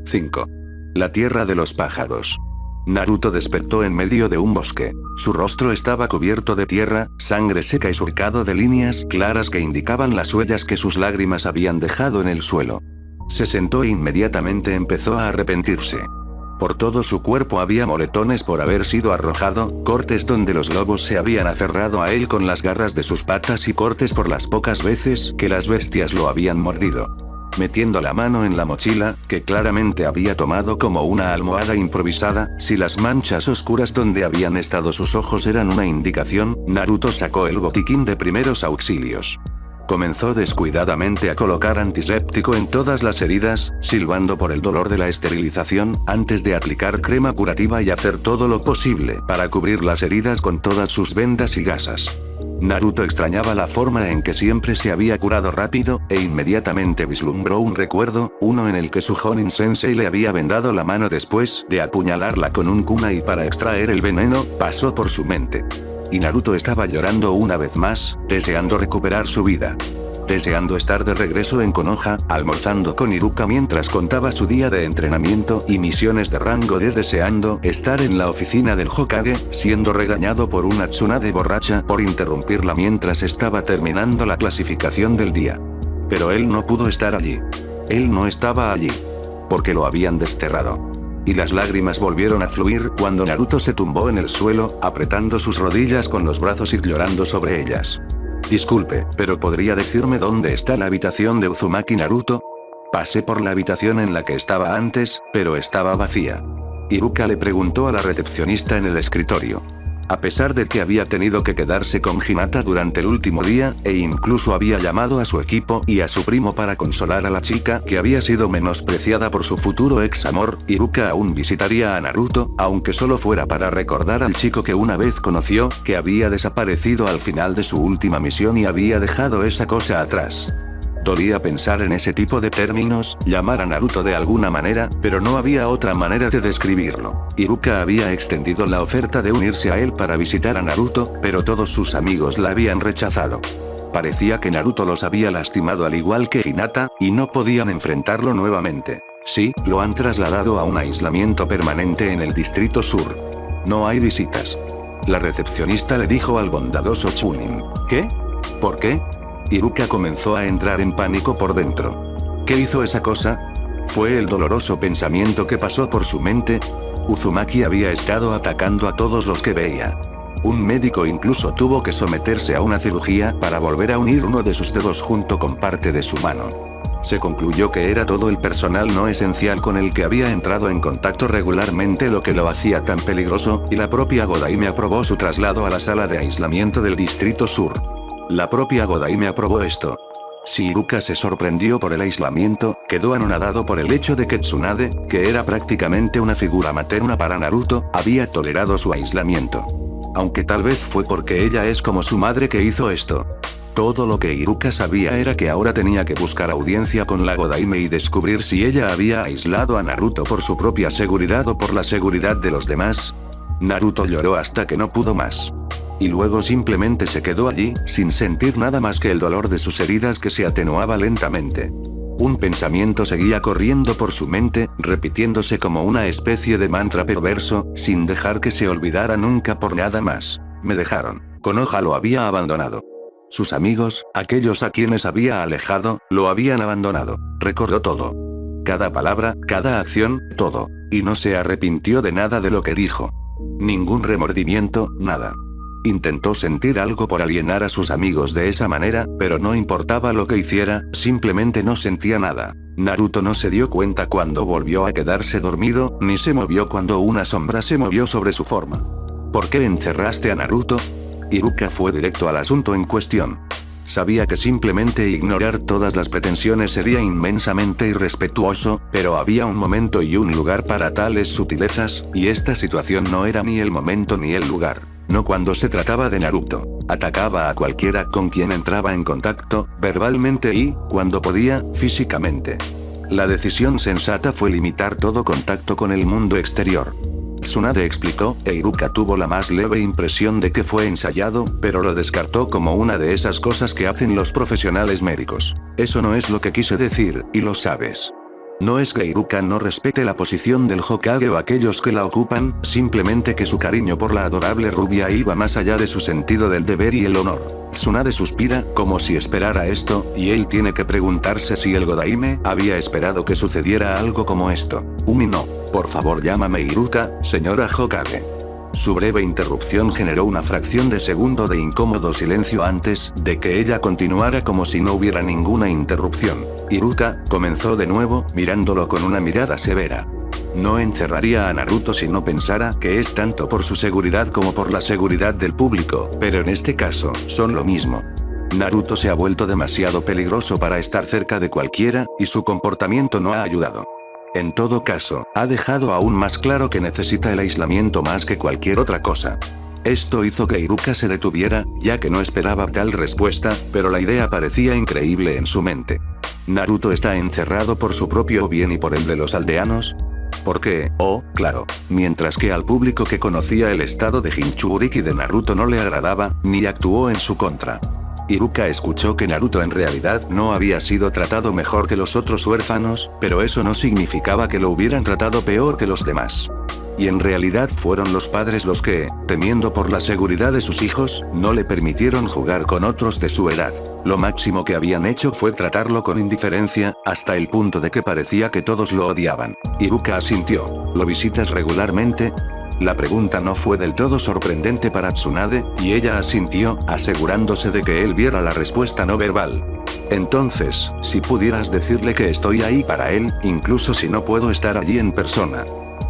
5. La tierra de los pájaros. Naruto despertó en medio de un bosque. Su rostro estaba cubierto de tierra, sangre seca y surcado de líneas claras que indicaban las huellas que sus lágrimas habían dejado en el suelo. Se sentó e inmediatamente empezó a arrepentirse. Por todo su cuerpo había moretones por haber sido arrojado, cortes donde los lobos se habían aferrado a él con las garras de sus patas y cortes por las pocas veces que las bestias lo habían mordido. Metiendo la mano en la mochila, que claramente había tomado como una almohada improvisada, si las manchas oscuras donde habían estado sus ojos eran una indicación, Naruto sacó el botiquín de primeros auxilios. Comenzó descuidadamente a colocar antiséptico en todas las heridas, silbando por el dolor de la esterilización, antes de aplicar crema curativa y hacer todo lo posible para cubrir las heridas con todas sus vendas y gasas. Naruto extrañaba la forma en que siempre se había curado rápido, e inmediatamente vislumbró un recuerdo, uno en el que su Jonin Sensei le había vendado la mano después de apuñalarla con un kunai para extraer el veneno, pasó por su mente. Y Naruto estaba llorando una vez más, deseando recuperar su vida. Deseando estar de regreso en Konoha, almorzando con Iruka mientras contaba su día de entrenamiento y misiones de rango D, deseando estar en la oficina del Hokage, siendo regañado por una Tsunade borracha por interrumpirla mientras estaba terminando la clasificación del día. Pero él no pudo estar allí. Él no estaba allí. Porque lo habían desterrado. Y las lágrimas volvieron a fluir cuando Naruto se tumbó en el suelo, apretando sus rodillas con los brazos y llorando sobre ellas. Disculpe, pero ¿podría decirme dónde está la habitación de Uzumaki Naruto? Pasé por la habitación en la que estaba antes, pero estaba vacía. Iruka le preguntó a la recepcionista en el escritorio. A pesar de que había tenido que quedarse con Hinata durante el último día, e incluso había llamado a su equipo y a su primo para consolar a la chica que había sido menospreciada por su futuro ex amor, Iruka aún visitaría a Naruto, aunque solo fuera para recordar al chico que una vez conoció, que había desaparecido al final de su última misión y había dejado esa cosa atrás. Dolía pensar en ese tipo de términos, llamar a Naruto de alguna manera, pero no había otra manera de describirlo. Iruka había extendido la oferta de unirse a él para visitar a Naruto, pero todos sus amigos la habían rechazado. Parecía que Naruto los había lastimado al igual que Hinata, y no podían enfrentarlo nuevamente. Sí, lo han trasladado a un aislamiento permanente en el Distrito Sur. No hay visitas. La recepcionista le dijo al bondadoso Chunin. ¿Qué? ¿Por qué? Iruka comenzó a entrar en pánico por dentro. ¿Qué hizo esa cosa? Fue el doloroso pensamiento que pasó por su mente. Uzumaki había estado atacando a todos los que veía. Un médico incluso tuvo que someterse a una cirugía para volver a unir uno de sus dedos junto con parte de su mano. Se concluyó que era todo el personal no esencial con el que había entrado en contacto regularmente lo que lo hacía tan peligroso, y la propia Godaime aprobó su traslado a la sala de aislamiento del Distrito Sur. La propia Godaime aprobó esto. Si Iruka se sorprendió por el aislamiento, quedó anonadado por el hecho de que Tsunade, que era prácticamente una figura materna para Naruto, había tolerado su aislamiento. Aunque tal vez fue porque ella es como su madre que hizo esto. Todo lo que Iruka sabía era que ahora tenía que buscar audiencia con la Godaime y descubrir si ella había aislado a Naruto por su propia seguridad o por la seguridad de los demás. Naruto lloró hasta que no pudo más. Y luego simplemente se quedó allí, sin sentir nada más que el dolor de sus heridas que se atenuaba lentamente. Un pensamiento seguía corriendo por su mente, repitiéndose como una especie de mantra perverso, sin dejar que se olvidara nunca por nada más. Me dejaron. Konoha lo había abandonado. Sus amigos, aquellos a quienes había alejado, lo habían abandonado. Recordó todo. Cada palabra, cada acción, todo. Y no se arrepintió de nada de lo que dijo. Ningún remordimiento, nada. Intentó sentir algo por alienar a sus amigos de esa manera, pero no importaba lo que hiciera, simplemente no sentía nada. Naruto no se dio cuenta cuando volvió a quedarse dormido, ni se movió cuando una sombra se movió sobre su forma. ¿Por qué encerraste a Naruto? Iruka fue directo al asunto en cuestión. Sabía que simplemente ignorar todas las pretensiones sería inmensamente irrespetuoso, pero había un momento y un lugar para tales sutilezas, y esta situación no era ni el momento ni el lugar. No cuando se trataba de Naruto. Atacaba a cualquiera con quien entraba en contacto, verbalmente y, cuando podía, físicamente. La decisión sensata fue limitar todo contacto con el mundo exterior. Tsunade explicó, e Iruka tuvo la más leve impresión de que fue ensayado, pero lo descartó como una de esas cosas que hacen los profesionales médicos. Eso no es lo que quise decir, y lo sabes. No es que Iruka no respete la posición del Hokage o aquellos que la ocupan, simplemente que su cariño por la adorable rubia iba más allá de su sentido del deber y el honor. Tsunade suspira, como si esperara esto, y él tiene que preguntarse si el Godaime había esperado que sucediera algo como esto. Umi no. Por favor llámame Iruka, señora Hokage. Su breve interrupción generó una fracción de segundo de incómodo silencio antes de que ella continuara como si no hubiera ninguna interrupción. Iruka, comenzó de nuevo, mirándolo con una mirada severa. No encerraría a Naruto si no pensara que es tanto por su seguridad como por la seguridad del público, pero en este caso, son lo mismo. Naruto se ha vuelto demasiado peligroso para estar cerca de cualquiera, y su comportamiento no ha ayudado. En todo caso, ha dejado aún más claro que necesita el aislamiento más que cualquier otra cosa. Esto hizo que Iruka se detuviera, ya que no esperaba tal respuesta, pero la idea parecía increíble en su mente. ¿Naruto está encerrado por su propio bien y por el de los aldeanos? ¿Por qué? Oh, claro. Mientras que al público que conocía el estado de Jinchuriki de Naruto no le agradaba, ni actuó en su contra. Iruka escuchó que Naruto en realidad no había sido tratado mejor que los otros huérfanos, pero eso no significaba que lo hubieran tratado peor que los demás. Y en realidad fueron los padres los que, temiendo por la seguridad de sus hijos, no le permitieron jugar con otros de su edad. Lo máximo que habían hecho fue tratarlo con indiferencia, hasta el punto de que parecía que todos lo odiaban. Iruka asintió. ¿Lo visitas regularmente? La pregunta no fue del todo sorprendente para Tsunade, y ella asintió, asegurándose de que él viera la respuesta no verbal. Entonces, si pudieras decirle que estoy ahí para él, incluso si no puedo estar allí en persona.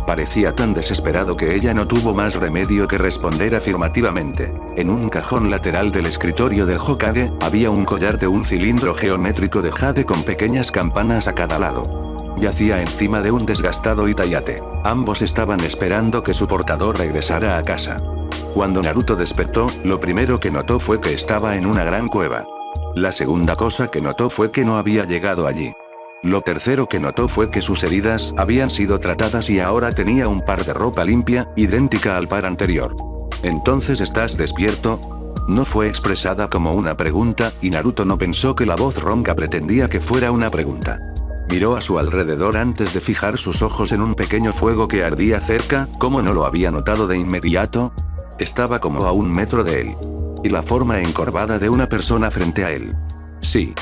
Parecía tan desesperado que ella no tuvo más remedio que responder afirmativamente. En un cajón lateral del escritorio del Hokage, había un collar de un cilindro geométrico de jade con pequeñas campanas a cada lado. Yacía encima de un desgastado itayate. Ambos estaban esperando que su portador regresara a casa. Cuando Naruto despertó, lo primero que notó fue que estaba en una gran cueva. La segunda cosa que notó fue que no había llegado allí. Lo tercero que notó fue que sus heridas habían sido tratadas y ahora tenía un par de ropa limpia, idéntica al par anterior. ¿Entonces estás despierto? No fue expresada como una pregunta, y Naruto no pensó que la voz ronca pretendía que fuera una pregunta. Miró a su alrededor antes de fijar sus ojos en un pequeño fuego que ardía cerca, ¿cómo no lo había notado de inmediato? Estaba como a 1 metro de él. Y la forma encorvada de una persona frente a él. Sí.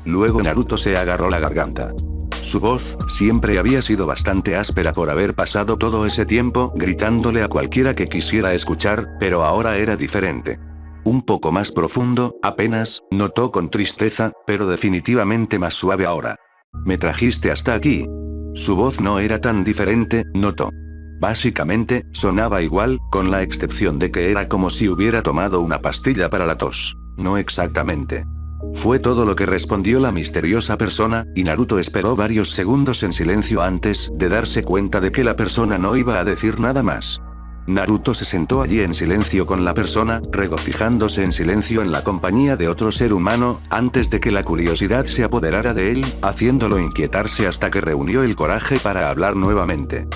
Luego Naruto se agarró la garganta. Su voz, siempre había sido bastante áspera por haber pasado todo ese tiempo gritándole a cualquiera que quisiera escuchar, pero ahora era diferente. Un poco más profundo, apenas, notó con tristeza, pero definitivamente más suave ahora. ¿Me trajiste hasta aquí? Su voz no era tan diferente, notó. Básicamente, sonaba igual, con la excepción de que era como si hubiera tomado una pastilla para la tos. No exactamente. Fue todo lo que respondió la misteriosa persona, y Naruto esperó varios segundos en silencio antes de darse cuenta de que la persona no iba a decir nada más. Naruto se sentó allí en silencio con la persona, regocijándose en silencio en la compañía de otro ser humano, antes de que la curiosidad se apoderara de él, haciéndolo inquietarse hasta que reunió el coraje para hablar nuevamente.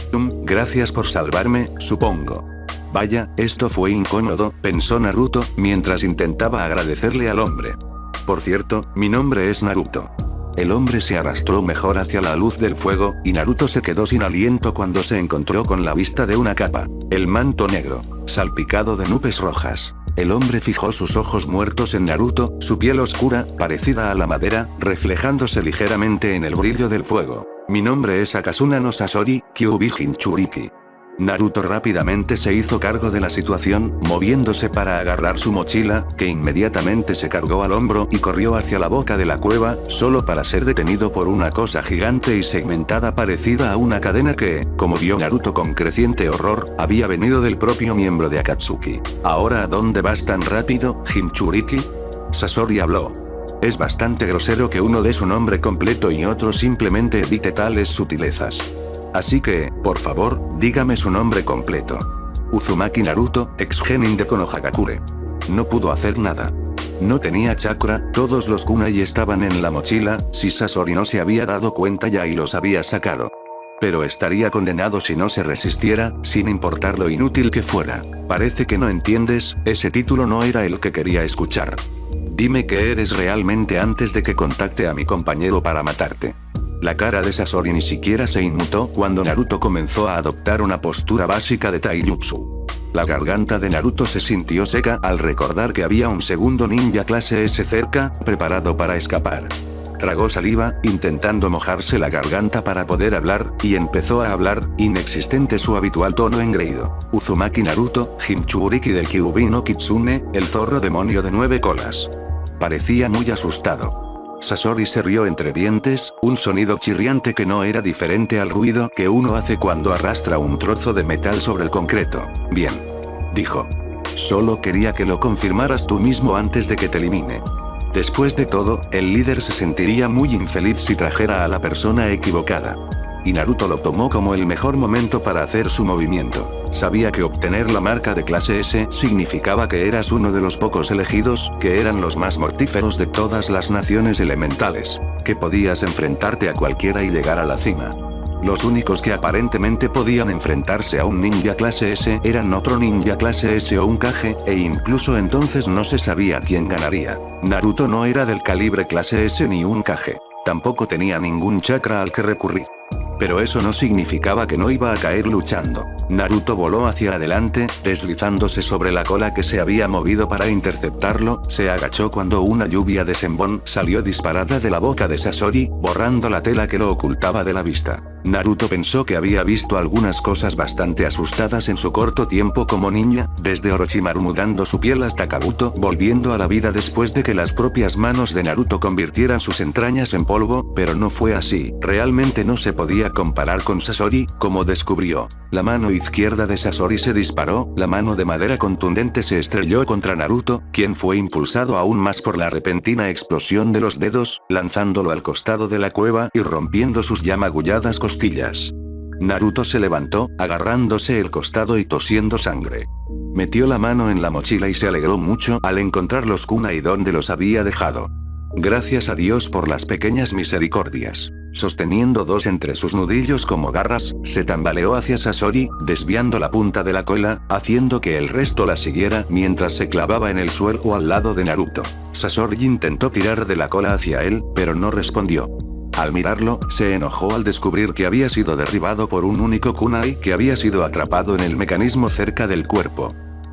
Gracias por salvarme, supongo. Vaya, esto fue incómodo, pensó Naruto, mientras intentaba agradecerle al hombre. Por cierto, mi nombre es Naruto. El hombre se arrastró mejor hacia la luz del fuego, y Naruto se quedó sin aliento cuando se encontró con la vista de una capa. El manto negro, salpicado de nubes rojas. El hombre fijó sus ojos muertos en Naruto, su piel oscura, parecida a la madera, reflejándose ligeramente en el brillo del fuego. Mi nombre es Akasuna no Sasori, Kyuubi Jinchuriki. Naruto rápidamente se hizo cargo de la situación, moviéndose para agarrar su mochila, que inmediatamente se cargó al hombro y corrió hacia la boca de la cueva, solo para ser detenido por una cosa gigante y segmentada parecida a una cadena que, como vio Naruto con creciente horror, había venido del propio miembro de Akatsuki. ¿Ahora a dónde vas tan rápido, Jinchuriki? Sasori habló. Es bastante grosero que uno dé su nombre completo y otro simplemente evite tales sutilezas. Así que, por favor, dígame su nombre completo. Uzumaki Naruto, ex genin de Konohagakure. No pudo hacer nada. No tenía chakra, todos los kunai estaban en la mochila, si Sasori no se había dado cuenta ya y los había sacado. Pero estaría condenado si no se resistiera, sin importar lo inútil que fuera. Parece que no entiendes, ese título no era el que quería escuchar. Dime qué eres realmente antes de que contacte a mi compañero para matarte. La cara de Sasori ni siquiera se inmutó cuando Naruto comenzó a adoptar una postura básica de taijutsu. La garganta de Naruto se sintió seca al recordar que había un segundo ninja clase S cerca, preparado para escapar. Tragó saliva, intentando mojarse la garganta para poder hablar, y empezó a hablar, inexistente su habitual tono engreído. Uzumaki Naruto, Jinchuriki del Kyuubi no Kitsune, el zorro demonio de 9 colas. Parecía muy asustado. Sasori se rió entre dientes, un sonido chirriante que no era diferente al ruido que uno hace cuando arrastra un trozo de metal sobre el concreto. Bien. Dijo. Solo quería que lo confirmaras tú mismo antes de que te elimine. Después de todo, el líder se sentiría muy infeliz si trajera a la persona equivocada. Y Naruto lo tomó como el mejor momento para hacer su movimiento. Sabía que obtener la marca de clase S significaba que eras uno de los pocos elegidos, que eran los más mortíferos de todas las naciones elementales. Que podías enfrentarte a cualquiera y llegar a la cima. Los únicos que aparentemente podían enfrentarse a un ninja clase S eran otro ninja clase S o un Kage, e incluso entonces no se sabía quién ganaría. Naruto no era del calibre clase S ni un Kage. Tampoco tenía ningún chakra al que recurrir. Pero eso no significaba que no iba a caer luchando. Naruto voló hacia adelante, deslizándose sobre la cola que se había movido para interceptarlo, se agachó cuando una lluvia de senbon salió disparada de la boca de Sasori, borrando la tela que lo ocultaba de la vista. Naruto pensó que había visto algunas cosas bastante asustadas en su corto tiempo como ninja, desde Orochimaru mudando su piel hasta Kabuto volviendo a la vida después de que las propias manos de Naruto convirtieran sus entrañas en polvo, pero no fue así. Realmente no se podía comparar con Sasori, como descubrió. La mano izquierda de Sasori se disparó, la mano de madera contundente se estrelló contra Naruto, quien fue impulsado aún más por la repentina explosión de los dedos, lanzándolo al costado de la cueva y rompiendo sus ya magulladas costillas. Naruto se levantó, agarrándose el costado y tosiendo sangre. Metió la mano en la mochila y se alegró mucho al encontrar los kunai donde los había dejado. Gracias a Dios por las pequeñas misericordias. Sosteniendo dos entre sus nudillos como garras, se tambaleó hacia Sasori, desviando la punta de la cola, haciendo que el resto la siguiera mientras se clavaba en el suelo al lado de Naruto. Sasori intentó tirar de la cola hacia él, pero no respondió. Al mirarlo, se enojó al descubrir que había sido derribado por un único kunai que había sido atrapado en el mecanismo cerca del cuerpo.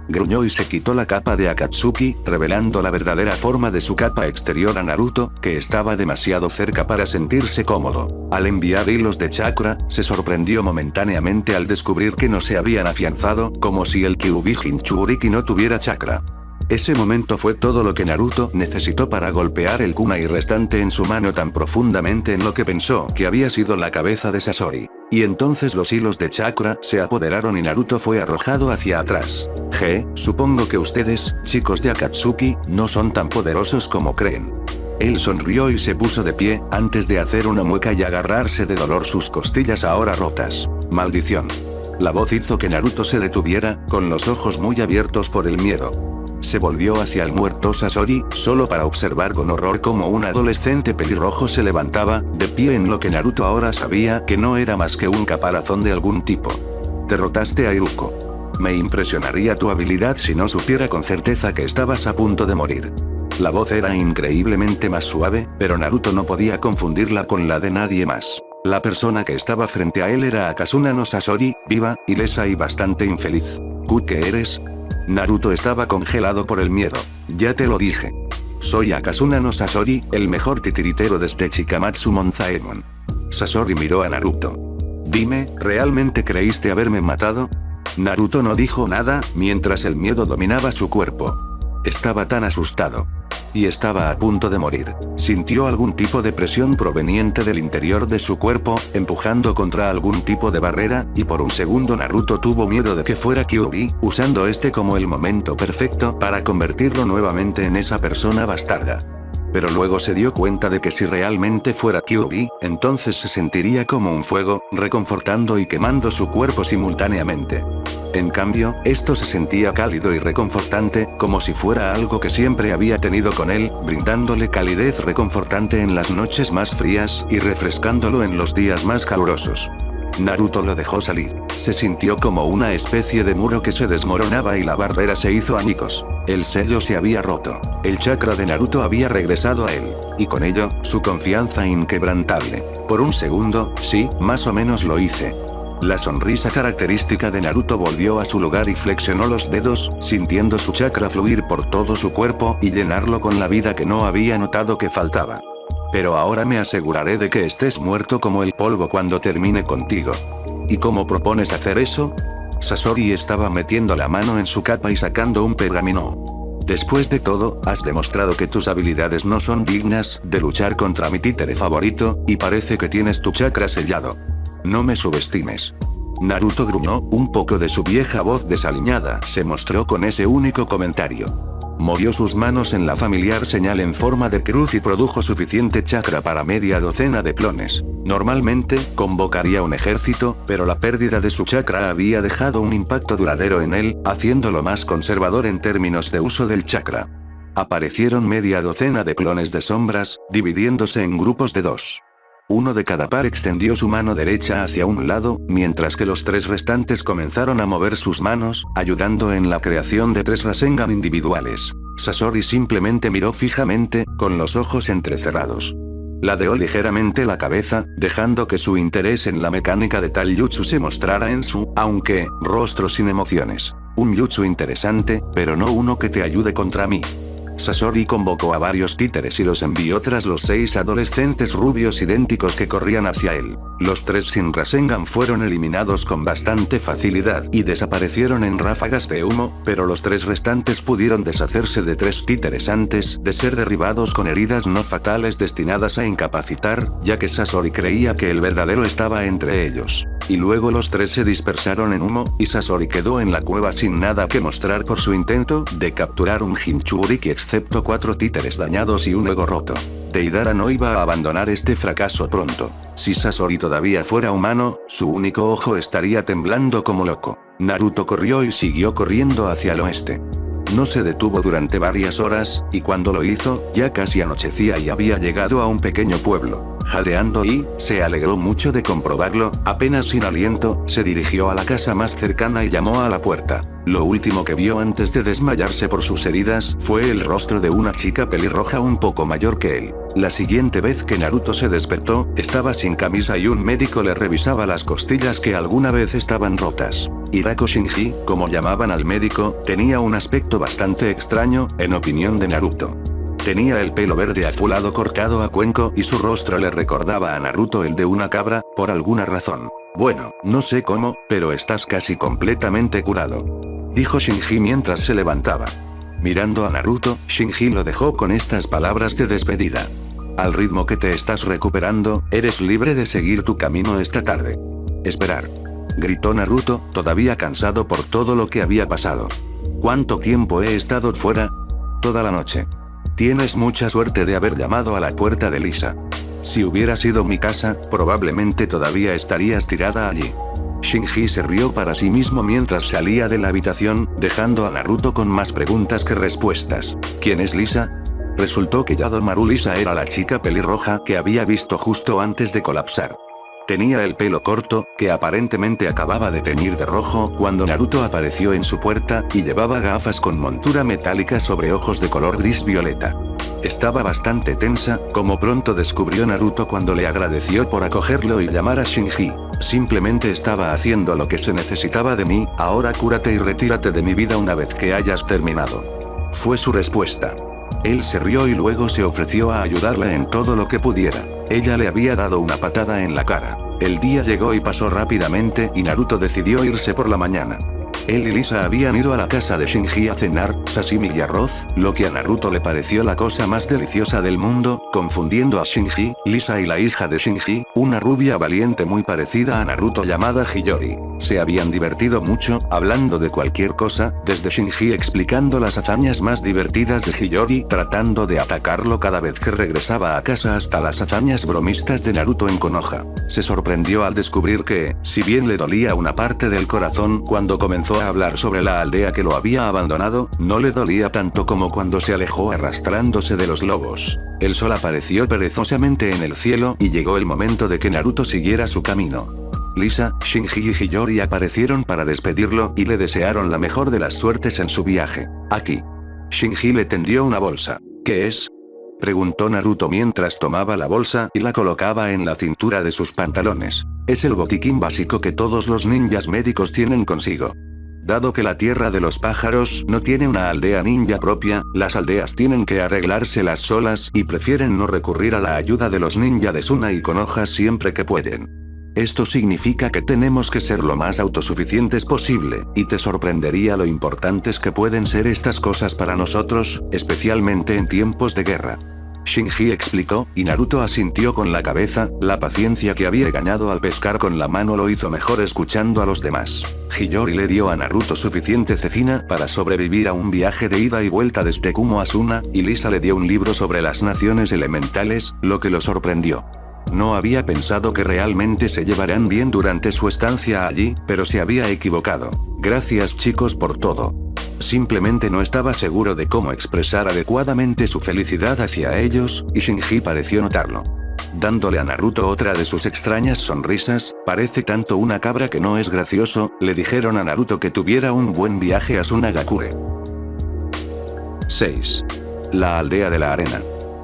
Gruñó y se quitó la capa de Akatsuki, revelando la verdadera forma de su capa exterior a Naruto, que estaba demasiado cerca para sentirse cómodo. Al enviar hilos de chakra, se sorprendió momentáneamente al descubrir que no se habían afianzado, como si el Kyuubi Jinchuriki no tuviera chakra. Ese momento fue todo lo que Naruto necesitó para golpear el kunai restante en su mano tan profundamente en lo que pensó que había sido la cabeza de Sasori. Y entonces los hilos de chakra se apoderaron y Naruto fue arrojado hacia atrás. Supongo que ustedes, chicos de Akatsuki, no son tan poderosos como creen. Él sonrió y se puso de pie, antes de hacer una mueca y agarrarse de dolor sus costillas ahora rotas. Maldición. La voz hizo que Naruto se detuviera, con los ojos muy abiertos por el miedo. Se volvió hacia el muerto Sasori, solo para observar con horror cómo un adolescente pelirrojo se levantaba, de pie en lo que Naruto ahora sabía que no era más que un caparazón de algún tipo. Derrotaste a Iruko. Me impresionaría tu habilidad si no supiera con certeza que estabas a punto de morir. La voz era increíblemente más suave, pero Naruto no podía confundirla con la de nadie más. La persona que estaba frente a él era Akasuna no Sasori, viva, ilesa y bastante infeliz. ¿Qué eres? Naruto estaba congelado por el miedo. Ya te lo dije. Soy Akasuna no Sasori, el mejor titiritero desde Chikamatsu Monzaemon. Sasori miró a Naruto. Dime, ¿realmente creíste haberme matado? Naruto no dijo nada, mientras el miedo dominaba su cuerpo. Estaba tan asustado. Y estaba a punto de morir. Sintió algún tipo de presión proveniente del interior de su cuerpo, empujando contra algún tipo de barrera, y por un segundo Naruto tuvo miedo de que fuera Kyuubi, usando este como el momento perfecto para convertirlo nuevamente en esa persona bastarda. Pero luego se dio cuenta de que si realmente fuera Kyuubi, entonces se sentiría como un fuego, reconfortando y quemando su cuerpo simultáneamente. En cambio, esto se sentía cálido y reconfortante, como si fuera algo que siempre había tenido con él, brindándole calidez reconfortante en las noches más frías, y refrescándolo en los días más calurosos. Naruto lo dejó salir. Se sintió como una especie de muro que se desmoronaba y la barrera se hizo añicos. El sello se había roto. El chakra de Naruto había regresado a él. Y con ello, su confianza inquebrantable. Por un segundo, sí, más o menos lo hice. La sonrisa característica de Naruto volvió a su lugar y flexionó los dedos, sintiendo su chakra fluir por todo su cuerpo y llenarlo con la vida que no había notado que faltaba. Pero ahora me aseguraré de que estés muerto como el polvo cuando termine contigo. ¿Y cómo propones hacer eso? Sasori estaba metiendo la mano en su capa y sacando un pergamino. Después de todo, has demostrado que tus habilidades no son dignas de luchar contra mi títere favorito, y parece que tienes tu chakra sellado. No me subestimes. Naruto gruñó, un poco de su vieja voz desaliñada se mostró con ese único comentario. Movió sus manos en la familiar señal en forma de cruz y produjo suficiente chakra para media docena de clones. Normalmente, convocaría un ejército, pero la pérdida de su chakra había dejado un impacto duradero en él, haciéndolo más conservador en términos de uso del chakra. Aparecieron media docena de clones de sombras, dividiéndose en grupos de 2. Uno de cada par extendió su mano derecha hacia un lado, mientras que los 3 restantes comenzaron a mover sus manos, ayudando en la creación de 3 Rasengan individuales. Sasori simplemente miró fijamente, con los ojos entrecerrados. Ladeó ligeramente la cabeza, dejando que su interés en la mecánica de tal jutsu se mostrara en su, aunque, rostro sin emociones. Un jutsu interesante, pero no uno que te ayude contra mí. Sasori convocó a varios títeres y los envió tras los 6 adolescentes rubios idénticos que corrían hacia él. Los 3 sin Rasengan fueron eliminados con bastante facilidad y desaparecieron en ráfagas de humo, pero los 3 restantes pudieron deshacerse de 3 títeres antes de ser derribados con heridas no fatales destinadas a incapacitar, ya que Sasori creía que el verdadero estaba entre ellos. Y luego los 3 se dispersaron en humo, y Sasori quedó en la cueva sin nada que mostrar por su intento de capturar un Jinchuriki excepto 4 títeres dañados y un ego roto. Deidara no iba a abandonar este fracaso pronto. Si Sasori todavía fuera humano, su único ojo estaría temblando como loco. Naruto corrió y siguió corriendo hacia el oeste. No se detuvo durante varias horas, y cuando lo hizo, ya casi anochecía y había llegado a un pequeño pueblo. Jadeando y, se alegró mucho de comprobarlo, apenas sin aliento, se dirigió a la casa más cercana y llamó a la puerta. Lo último que vio antes de desmayarse por sus heridas fue el rostro de una chica pelirroja un poco mayor que él. La siguiente vez que Naruto se despertó, estaba sin camisa y un médico le revisaba las costillas que alguna vez estaban rotas. Hirako Shinji, como llamaban al médico, tenía un aspecto bastante extraño, en opinión de Naruto. Tenía el pelo verde azulado cortado a cuenco y su rostro le recordaba a Naruto el de una cabra, por alguna razón. Bueno, no sé cómo, pero estás casi completamente curado, dijo Shinji mientras se levantaba. Mirando a Naruto, Shinji lo dejó con estas palabras de despedida. Al ritmo que te estás recuperando, eres libre de seguir tu camino esta tarde. Esperar. Gritó Naruto, todavía cansado por todo lo que había pasado. ¿Cuánto tiempo he estado fuera? Toda la noche. Tienes mucha suerte de haber llamado a la puerta de Lisa. Si hubiera sido mi casa, probablemente todavía estarías tirada allí. Shinji se rió para sí mismo mientras salía de la habitación, dejando a Naruto con más preguntas que respuestas. ¿Quién es Lisa? Resultó que Yadomaru Lisa era la chica pelirroja que había visto justo antes de colapsar. Tenía el pelo corto, que aparentemente acababa de teñir de rojo cuando Naruto apareció en su puerta, y llevaba gafas con montura metálica sobre ojos de color gris violeta. Estaba bastante tensa, como pronto descubrió Naruto cuando le agradeció por acogerlo y llamar a Shinji. Simplemente estaba haciendo lo que se necesitaba de mí, ahora cúrate y retírate de mi vida una vez que hayas terminado. Fue su respuesta. Él se rió y luego se ofreció a ayudarla en todo lo que pudiera. Ella le había dado una patada en la cara. El día llegó y pasó rápidamente y Naruto decidió irse por la mañana. Él y Lisa habían ido a la casa de Shinji a cenar sashimi y arroz, lo que a Naruto le pareció la cosa más deliciosa del mundo, confundiendo a Shinji, Lisa y la hija de Shinji, una rubia valiente muy parecida a Naruto llamada Hiyori. Se habían divertido mucho, hablando de cualquier cosa, desde Shinji explicando las hazañas más divertidas de Hiyori tratando de atacarlo cada vez que regresaba a casa hasta las hazañas bromistas de Naruto en Konoha. Se sorprendió al descubrir que, si bien le dolía una parte del corazón cuando comenzó a hablar sobre la aldea que lo había abandonado, no le dolía tanto como cuando se alejó arrastrándose de los lobos. El sol apareció perezosamente en el cielo y llegó el momento de que Naruto siguiera su camino. Lisa, Shinji y Hiyori aparecieron para despedirlo y le desearon la mejor de las suertes en su viaje. Aquí. Shinji le tendió una bolsa. ¿Qué es? Preguntó Naruto mientras tomaba la bolsa y la colocaba en la cintura de sus pantalones. Es el botiquín básico que todos los ninjas médicos tienen consigo. Dado que la tierra de los pájaros no tiene una aldea ninja propia, las aldeas tienen que arreglárselas solas y prefieren no recurrir a la ayuda de los ninja de Suna y Konoha siempre que pueden. Esto significa que tenemos que ser lo más autosuficientes posible, y te sorprendería lo importantes que pueden ser estas cosas para nosotros, especialmente en tiempos de guerra. Shinji explicó, y Naruto asintió con la cabeza. La paciencia que había ganado al pescar con la mano lo hizo mejor escuchando a los demás. Hiyori le dio a Naruto suficiente cecina para sobrevivir a un viaje de ida y vuelta desde Kumo a Suna, y Lisa le dio un libro sobre las naciones elementales, lo que lo sorprendió. No había pensado que realmente se llevaran bien durante su estancia allí, pero se había equivocado. Gracias chicos por todo. Simplemente no estaba seguro de cómo expresar adecuadamente su felicidad hacia ellos, y Shinji pareció notarlo. Dándole a Naruto otra de sus extrañas sonrisas, parece tanto una cabra que no es gracioso, le dijeron a Naruto que tuviera un buen viaje a Sunagakure. 6. La aldea de la arena.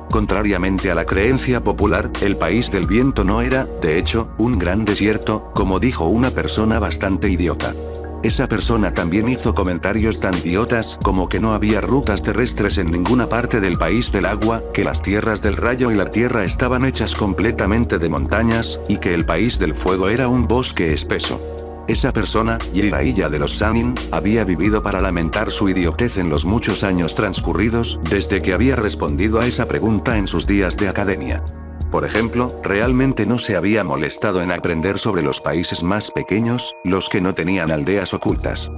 Contrariamente a la creencia popular, el país del viento no era, de hecho, un gran desierto, como dijo una persona bastante idiota. Esa persona también hizo comentarios tan idiotas como que no había rutas terrestres en ninguna parte del país del agua, que las tierras del rayo y la tierra estaban hechas completamente de montañas, y que el país del fuego era un bosque espeso. Esa persona, Jiraiya de los Sannin, había vivido para lamentar su idiotez en los muchos años transcurridos, desde que había respondido a esa pregunta en sus días de academia. Por ejemplo, realmente no se había molestado en aprender sobre los países más pequeños, los que no tenían aldeas ocultas.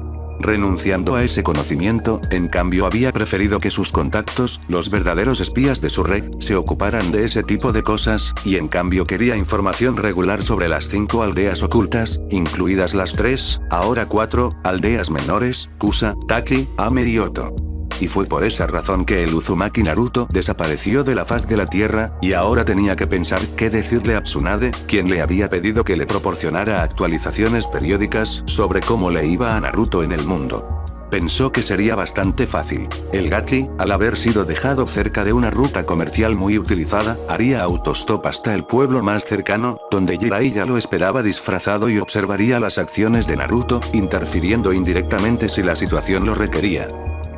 Renunciando a ese conocimiento, en cambio había preferido que sus contactos, los verdaderos espías de su red, se ocuparan de ese tipo de cosas, y en cambio quería información regular sobre las 5 aldeas ocultas, incluidas las 3, ahora 4, aldeas menores, Kusa, Taki, Ame y Oto. Y fue por esa razón que el Uzumaki Naruto desapareció de la faz de la tierra, y ahora tenía que pensar qué decirle a Tsunade, quien le había pedido que le proporcionara actualizaciones periódicas sobre cómo le iba a Naruto en el mundo. Pensó que sería bastante fácil. El Gaki, al haber sido dejado cerca de una ruta comercial muy utilizada, haría autostop hasta el pueblo más cercano, donde Jiraiya lo esperaba disfrazado y observaría las acciones de Naruto, interfiriendo indirectamente si la situación lo requería.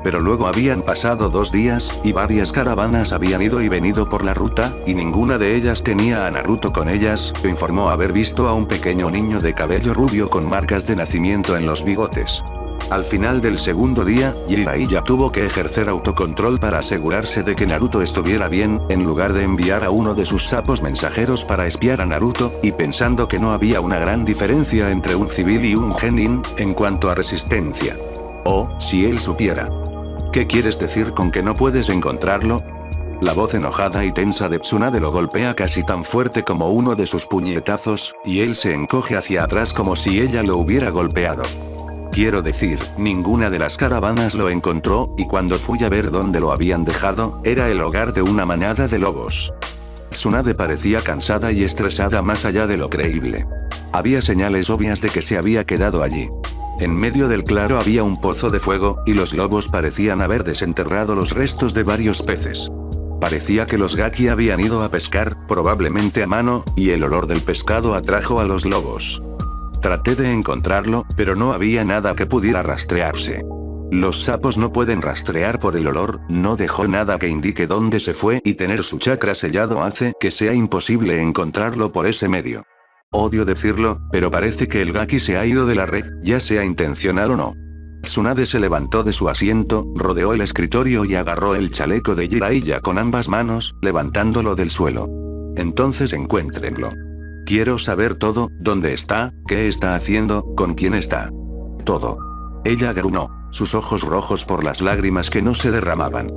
Pero luego habían pasado 2 días, y varias caravanas habían ido y venido por la ruta, y ninguna de ellas tenía a Naruto con ellas, informó haber visto a un pequeño niño de cabello rubio con marcas de nacimiento en los bigotes. Al final del segundo día, Jiraiya tuvo que ejercer autocontrol para asegurarse de que Naruto estuviera bien, en lugar de enviar a uno de sus sapos mensajeros para espiar a Naruto, y pensando que no había una gran diferencia entre un civil y un genin, en cuanto a resistencia. Oh, si él supiera. ¿Qué quieres decir con que no puedes encontrarlo? La voz enojada y tensa de Tsunade lo golpea casi tan fuerte como uno de sus puñetazos, y él se encoge hacia atrás como si ella lo hubiera golpeado. Quiero decir, ninguna de las caravanas lo encontró, y cuando fui a ver dónde lo habían dejado, era el hogar de una manada de lobos. Tsunade parecía cansada y estresada más allá de lo creíble. Había señales obvias de que se había quedado allí. En medio del claro había un pozo de fuego, y los lobos parecían haber desenterrado los restos de varios peces. Parecía que los Gaki habían ido a pescar, probablemente a mano, y el olor del pescado atrajo a los lobos. Traté de encontrarlo, pero no había nada que pudiera rastrearse. Los sapos no pueden rastrear por el olor, no dejó nada que indique dónde se fue, y tener su chakra sellado hace que sea imposible encontrarlo por ese medio. Odio decirlo, pero parece que el Gaki se ha ido de la red, ya sea intencional o no. Tsunade se levantó de su asiento, rodeó el escritorio y agarró el chaleco de Jiraiya con ambas manos, levantándolo del suelo. Entonces encuéntrenlo. Quiero saber todo, dónde está, qué está haciendo, con quién está. Todo. Ella gruñó, sus ojos rojos por las lágrimas que no se derramaban.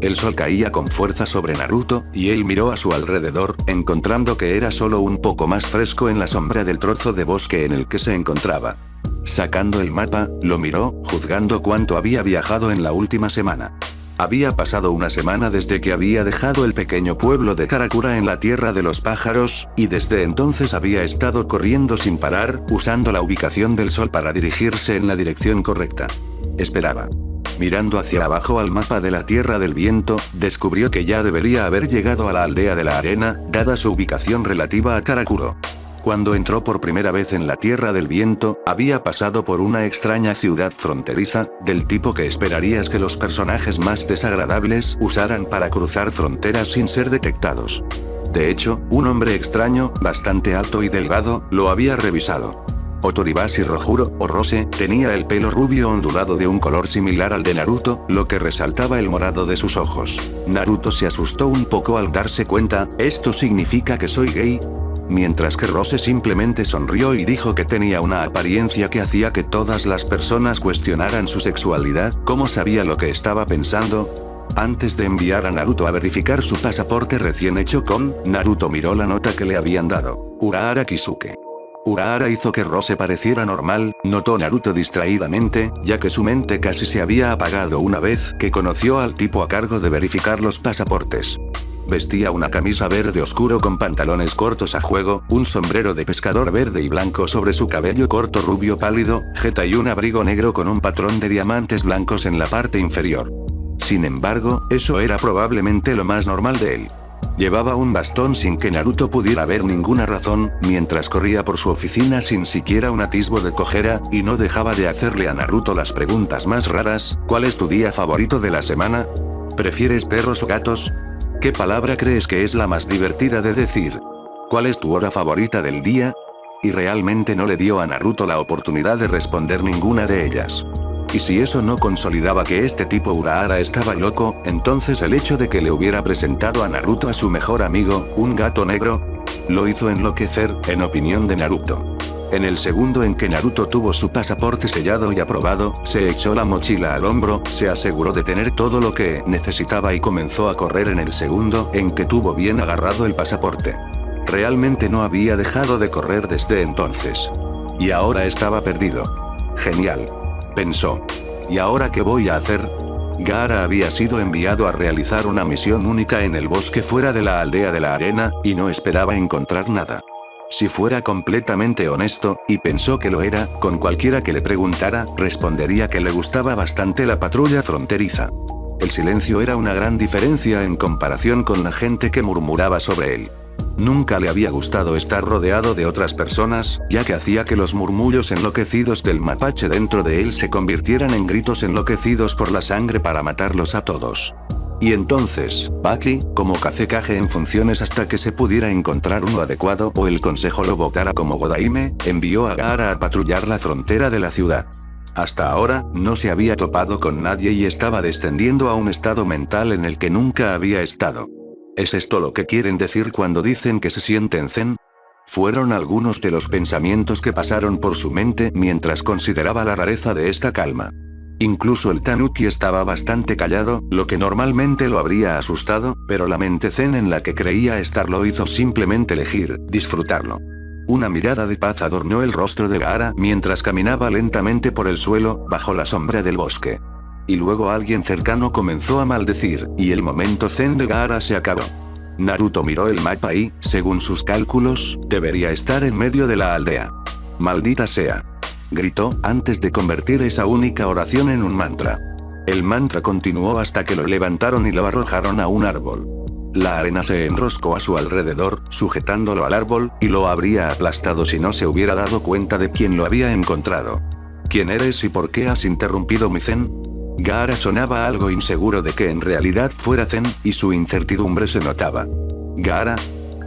El sol caía con fuerza sobre Naruto, y él miró a su alrededor, encontrando que era solo un poco más fresco en la sombra del trozo de bosque en el que se encontraba. Sacando el mapa, lo miró, juzgando cuánto había viajado en la última semana. Había pasado una semana desde que había dejado el pequeño pueblo de Karakura en la tierra de los pájaros, y desde entonces había estado corriendo sin parar, usando la ubicación del sol para dirigirse en la dirección correcta. Esperaba. Mirando hacia abajo al mapa de la Tierra del Viento, descubrió que ya debería haber llegado a la aldea de la arena, dada su ubicación relativa a Karakuro. Cuando entró por primera vez en la Tierra del Viento, había pasado por una extraña ciudad fronteriza, del tipo que esperarías que los personajes más desagradables usaran para cruzar fronteras sin ser detectados. De hecho, un hombre extraño, bastante alto y delgado, lo había revisado. Otoribashi Rojuro, o Rose, tenía el pelo rubio ondulado de un color similar al de Naruto, lo que resaltaba el morado de sus ojos. Naruto se asustó un poco al darse cuenta, ¿esto significa que soy gay? Mientras que Rose simplemente sonrió y dijo que tenía una apariencia que hacía que todas las personas cuestionaran su sexualidad. ¿Cómo sabía lo que estaba pensando? Antes de enviar a Naruto a verificar su pasaporte recién hecho Naruto miró la nota que le habían dado. Urahara Kisuke. Urahara hizo que Rose pareciera normal, notó Naruto distraídamente, ya que su mente casi se había apagado una vez que conoció al tipo a cargo de verificar los pasaportes. Vestía una camisa verde oscuro con pantalones cortos a juego, un sombrero de pescador verde y blanco sobre su cabello corto rubio pálido, jeta y un abrigo negro con un patrón de diamantes blancos en la parte inferior. Sin embargo, eso era probablemente lo más normal de él. Llevaba un bastón sin que Naruto pudiera ver ninguna razón, mientras corría por su oficina sin siquiera un atisbo de cojera, y no dejaba de hacerle a Naruto las preguntas más raras. ¿Cuál es tu día favorito de la semana? ¿Prefieres perros o gatos? ¿Qué palabra crees que es la más divertida de decir? ¿Cuál es tu hora favorita del día? Y realmente no le dio a Naruto la oportunidad de responder ninguna de ellas. Y si eso no consolidaba que este tipo Urahara estaba loco, entonces el hecho de que le hubiera presentado a Naruto a su mejor amigo, un gato negro, lo hizo enloquecer, en opinión de Naruto. En el segundo en que Naruto tuvo su pasaporte sellado y aprobado, se echó la mochila al hombro, se aseguró de tener todo lo que necesitaba y comenzó a correr en el segundo en que tuvo bien agarrado el pasaporte. Realmente no había dejado de correr desde entonces. Y ahora estaba perdido. Genial. Pensó. ¿Y ahora qué voy a hacer? Gaara había sido enviado a realizar una misión única en el bosque fuera de la aldea de la arena, y no esperaba encontrar nada. Si fuera completamente honesto, y pensó que lo era, con cualquiera que le preguntara, respondería que le gustaba bastante la patrulla fronteriza. El silencio era una gran diferencia en comparación con la gente que murmuraba sobre él. Nunca le había gustado estar rodeado de otras personas, ya que hacía que los murmullos enloquecidos del mapache dentro de él se convirtieran en gritos enloquecidos por la sangre para matarlos a todos. Y entonces, Baki, como Kazekage en funciones hasta que se pudiera encontrar uno adecuado o el consejo lo votara como Godaime, envió a Gaara a patrullar la frontera de la ciudad. Hasta ahora, no se había topado con nadie y estaba descendiendo a un estado mental en el que nunca había estado. ¿Es esto lo que quieren decir cuando dicen que se sienten zen? Fueron algunos de los pensamientos que pasaron por su mente mientras consideraba la rareza de esta calma. Incluso el tanuki estaba bastante callado, lo que normalmente lo habría asustado, pero la mente zen en la que creía estar lo hizo simplemente elegir, disfrutarlo. Una mirada de paz adornó el rostro de Gaara mientras caminaba lentamente por el suelo, bajo la sombra del bosque. Y luego alguien cercano comenzó a maldecir, y el momento zen de Gaara se acabó. Naruto miró el mapa y, según sus cálculos, debería estar en medio de la aldea. ¡Maldita sea!, gritó, antes de convertir esa única oración en un mantra. El mantra continuó hasta que lo levantaron y lo arrojaron a un árbol. La arena se enroscó a su alrededor, sujetándolo al árbol, y lo habría aplastado si no se hubiera dado cuenta de quién lo había encontrado. ¿Quién eres y por qué has interrumpido mi zen? Gaara sonaba algo inseguro de que en realidad fuera zen, y su incertidumbre se notaba. ¿Gaara?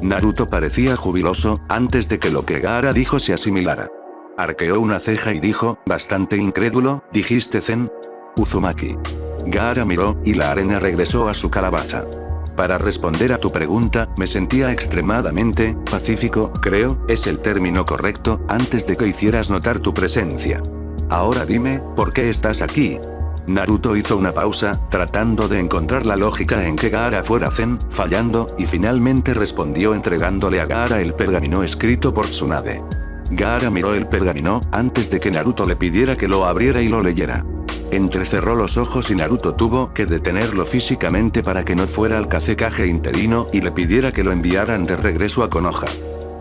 Naruto parecía jubiloso, antes de que lo que Gaara dijo se asimilara. Arqueó una ceja y dijo, bastante incrédulo, ¿dijiste zen? Uzumaki. Gaara miró, y la arena regresó a su calabaza. Para responder a tu pregunta, me sentía extremadamente pacífico, creo, es el término correcto, antes de que hicieras notar tu presencia. Ahora dime, ¿por qué estás aquí? Naruto hizo una pausa, tratando de encontrar la lógica en que Gaara fuera zen, fallando, y finalmente respondió entregándole a Gaara el pergamino escrito por Tsunade. Gaara miró el pergamino, antes de que Naruto le pidiera que lo abriera y lo leyera. Entrecerró los ojos y Naruto tuvo que detenerlo físicamente para que no fuera al Kazekage interino y le pidiera que lo enviaran de regreso a Konoha.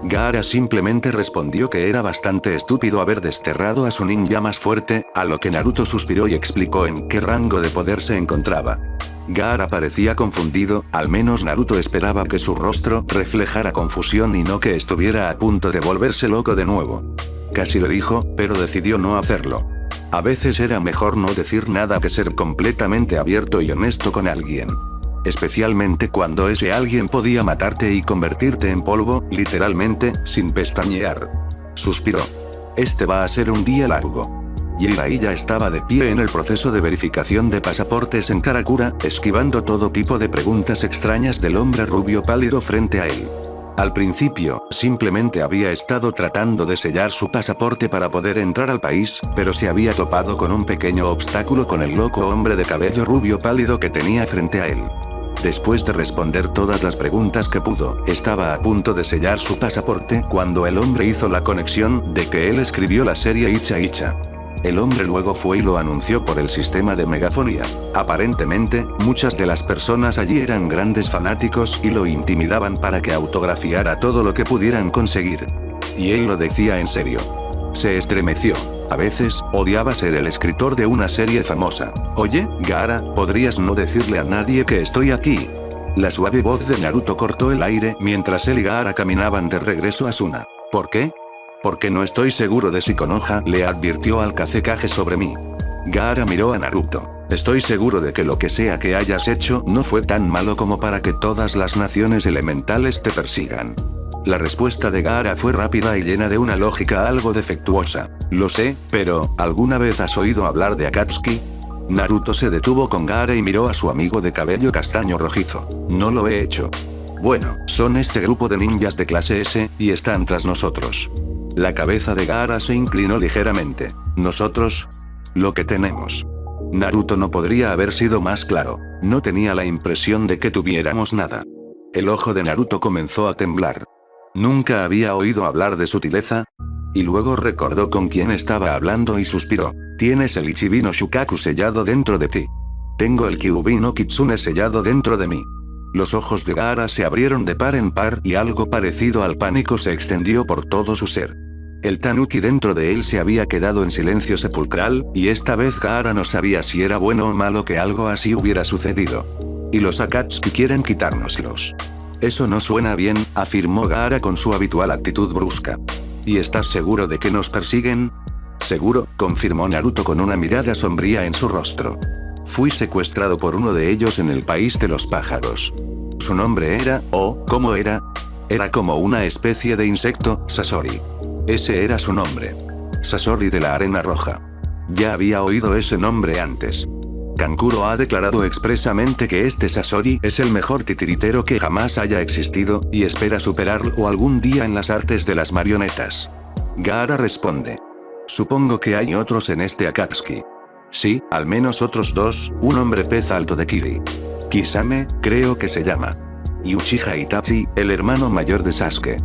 Gaara simplemente respondió que era bastante estúpido haber desterrado a su ninja más fuerte, a lo que Naruto suspiró y explicó en qué rango de poder se encontraba. Gaara parecía confundido, al menos Naruto esperaba que su rostro reflejara confusión y no que estuviera a punto de volverse loco de nuevo. Casi lo dijo, pero decidió no hacerlo. A veces era mejor no decir nada que ser completamente abierto y honesto con alguien. Especialmente cuando ese alguien podía matarte y convertirte en polvo, literalmente, sin pestañear. Suspiró. Este va a ser un día largo. Jiraiya estaba de pie en el proceso de verificación de pasaportes en Karakura, esquivando todo tipo de preguntas extrañas del hombre rubio pálido frente a él. Al principio, simplemente había estado tratando de sellar su pasaporte para poder entrar al país, pero se había topado con un pequeño obstáculo con el loco hombre de cabello rubio pálido que tenía frente a él. Después de responder todas las preguntas que pudo, estaba a punto de sellar su pasaporte cuando el hombre hizo la conexión de que él escribió la serie Icha Icha. El hombre luego fue y lo anunció por el sistema de megafonía. Aparentemente, muchas de las personas allí eran grandes fanáticos y lo intimidaban para que autografiara todo lo que pudieran conseguir. Y él lo decía en serio. Se estremeció. A veces, odiaba ser el escritor de una serie famosa. Oye, Gaara, ¿podrías no decirle a nadie que estoy aquí? La suave voz de Naruto cortó el aire mientras él y Gaara caminaban de regreso a Suna. ¿Por qué? Porque no estoy seguro de si Konoha le advirtió al Kazekage sobre mí. Gaara miró a Naruto. Estoy seguro de que lo que sea que hayas hecho no fue tan malo como para que todas las naciones elementales te persigan. La respuesta de Gaara fue rápida y llena de una lógica algo defectuosa. Lo sé, pero, ¿alguna vez has oído hablar de Akatsuki? Naruto se detuvo con Gaara y miró a su amigo de cabello castaño rojizo. No lo he hecho. Bueno, son este grupo de ninjas de clase S, y están tras nosotros. La cabeza de Gaara se inclinó ligeramente. ¿Nosotros? Lo que tenemos. Naruto no podría haber sido más claro. No tenía la impresión de que tuviéramos nada. El ojo de Naruto comenzó a temblar. Nunca había oído hablar de sutileza. Y luego recordó con quién estaba hablando y suspiró. Tienes el Ichibi no Shukaku sellado dentro de ti. Tengo el Kyuubi no Kitsune sellado dentro de mí. Los ojos de Gaara se abrieron de par en par y algo parecido al pánico se extendió por todo su ser. El Tanuki dentro de él se había quedado en silencio sepulcral, y esta vez Gaara no sabía si era bueno o malo que algo así hubiera sucedido. Y los Akatsuki quieren quitárnoslos. Eso no suena bien, afirmó Gaara con su habitual actitud brusca. ¿Y estás seguro de que nos persiguen? Seguro, confirmó Naruto con una mirada sombría en su rostro. Fui secuestrado por uno de ellos en el país de los pájaros. Su nombre era, ¿cómo era? Era como una especie de insecto, Sasori. Ese era su nombre. Sasori de la Arena Roja. Ya había oído ese nombre antes. Kankuro ha declarado expresamente que este Sasori es el mejor titiritero que jamás haya existido, y espera superarlo algún día en las artes de las marionetas. Gaara responde. Supongo que hay otros en este Akatsuki. Sí, al menos otros dos, un hombre pez alto de Kiri. Kisame, creo que se llama. Y Uchiha Itachi, el hermano mayor de Sasuke.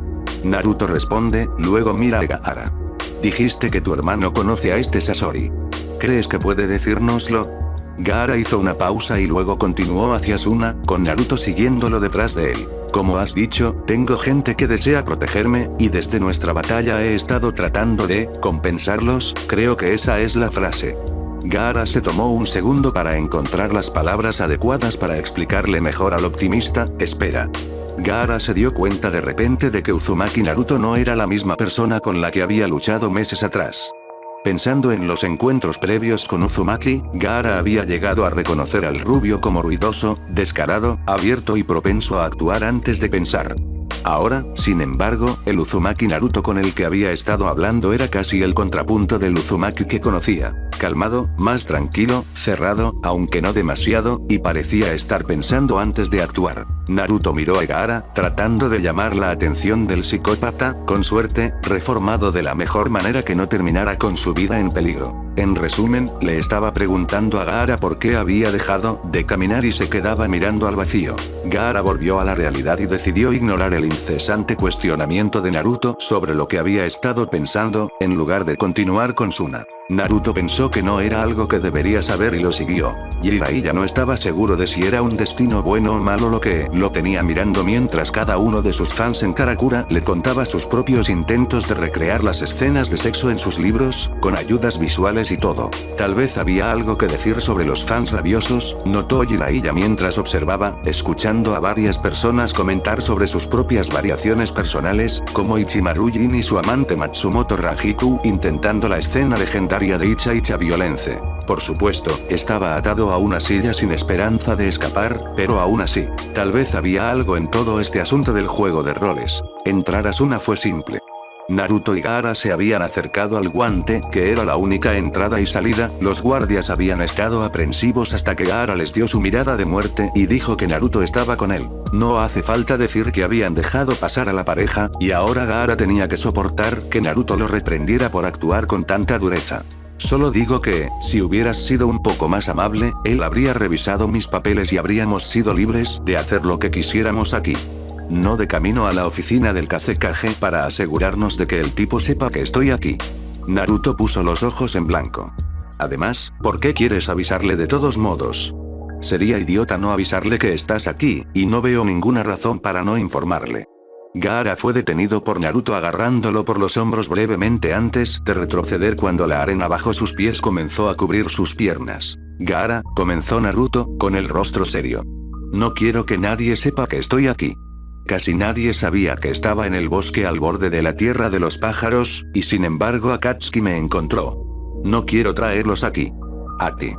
Naruto responde, luego mira a Gaara. Dijiste que tu hermano conoce a este Sasori. ¿Crees que puede decírnoslo? Gaara hizo una pausa y luego continuó hacia Suna, con Naruto siguiéndolo detrás de él. Como has dicho, tengo gente que desea protegerme, y desde nuestra batalla he estado tratando de compensarlos, creo que esa es la frase. Gaara se tomó un segundo para encontrar las palabras adecuadas para explicarle mejor al optimista, espera. Gaara se dio cuenta de repente de que Uzumaki Naruto no era la misma persona con la que había luchado meses atrás. Pensando en los encuentros previos con Uzumaki, Gaara había llegado a reconocer al rubio como ruidoso, descarado, abierto y propenso a actuar antes de pensar. Ahora, sin embargo, el Uzumaki Naruto con el que había estado hablando era casi el contrapunto del Uzumaki que conocía. Calmado, más tranquilo, cerrado, aunque no demasiado, y parecía estar pensando antes de actuar. Naruto miró a Gaara, tratando de llamar la atención del psicópata, con suerte, reformado de la mejor manera que no terminara con su vida en peligro. En resumen, le estaba preguntando a Gaara por qué había dejado de caminar y se quedaba mirando al vacío. Gaara volvió a la realidad y decidió ignorar el incesante cuestionamiento de Naruto sobre lo que había estado pensando, en lugar de continuar con Suna. Naruto pensó que no era algo que debería saber y lo siguió. Jiraiya no estaba seguro de si era un destino bueno o malo lo que lo tenía mirando mientras cada uno de sus fans en Karakura le contaba sus propios intentos de recrear las escenas de sexo en sus libros, con ayudas visuales y todo. Tal vez había algo que decir sobre los fans rabiosos, notó Jiraiya mientras observaba, escuchando a varias personas comentar sobre sus propias variaciones personales, como Ichimaru Jin y su amante Matsumoto Rajiku intentando la escena legendaria de Icha Icha Violence. Por supuesto, estaba atado a una silla sin esperanza de escapar, pero aún así, tal vez había algo en todo este asunto del juego de roles. Entrar a Suna fue simple. Naruto y Gaara se habían acercado al guante, que era la única entrada y salida. Los guardias habían estado aprensivos hasta que Gaara les dio su mirada de muerte y dijo que Naruto estaba con él. No hace falta decir que habían dejado pasar a la pareja, y ahora Gaara tenía que soportar que Naruto lo reprendiera por actuar con tanta dureza. Solo digo que, si hubieras sido un poco más amable, él habría revisado mis papeles y habríamos sido libres de hacer lo que quisiéramos aquí. No de camino a la oficina del Kazekage para asegurarnos de que el tipo sepa que estoy aquí. Naruto puso los ojos en blanco. Además, ¿por qué quieres avisarle de todos modos? Sería idiota no avisarle que estás aquí, y no veo ninguna razón para no informarle. Gaara fue detenido por Naruto agarrándolo por los hombros brevemente antes de retroceder cuando la arena bajo sus pies comenzó a cubrir sus piernas. Gaara, comenzó Naruto, con el rostro serio. No quiero que nadie sepa que estoy aquí. Casi nadie sabía que estaba en el bosque al borde de la tierra de los pájaros, y sin embargo Akatsuki me encontró. No quiero traerlos aquí. A ti.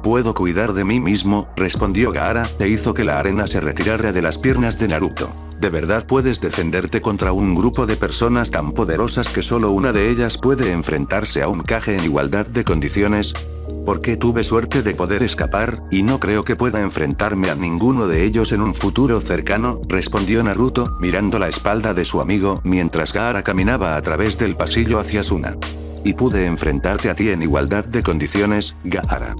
Puedo cuidar de mí mismo, respondió Gaara, e hizo que la arena se retirara de las piernas de Naruto. ¿De verdad puedes defenderte contra un grupo de personas tan poderosas que solo una de ellas puede enfrentarse a un Kage en igualdad de condiciones? Porque tuve suerte de poder escapar, y no creo que pueda enfrentarme a ninguno de ellos en un futuro cercano, respondió Naruto, mirando la espalda de su amigo mientras Gaara caminaba a través del pasillo hacia Suna. Y pude enfrentarte a ti en igualdad de condiciones, Gaara.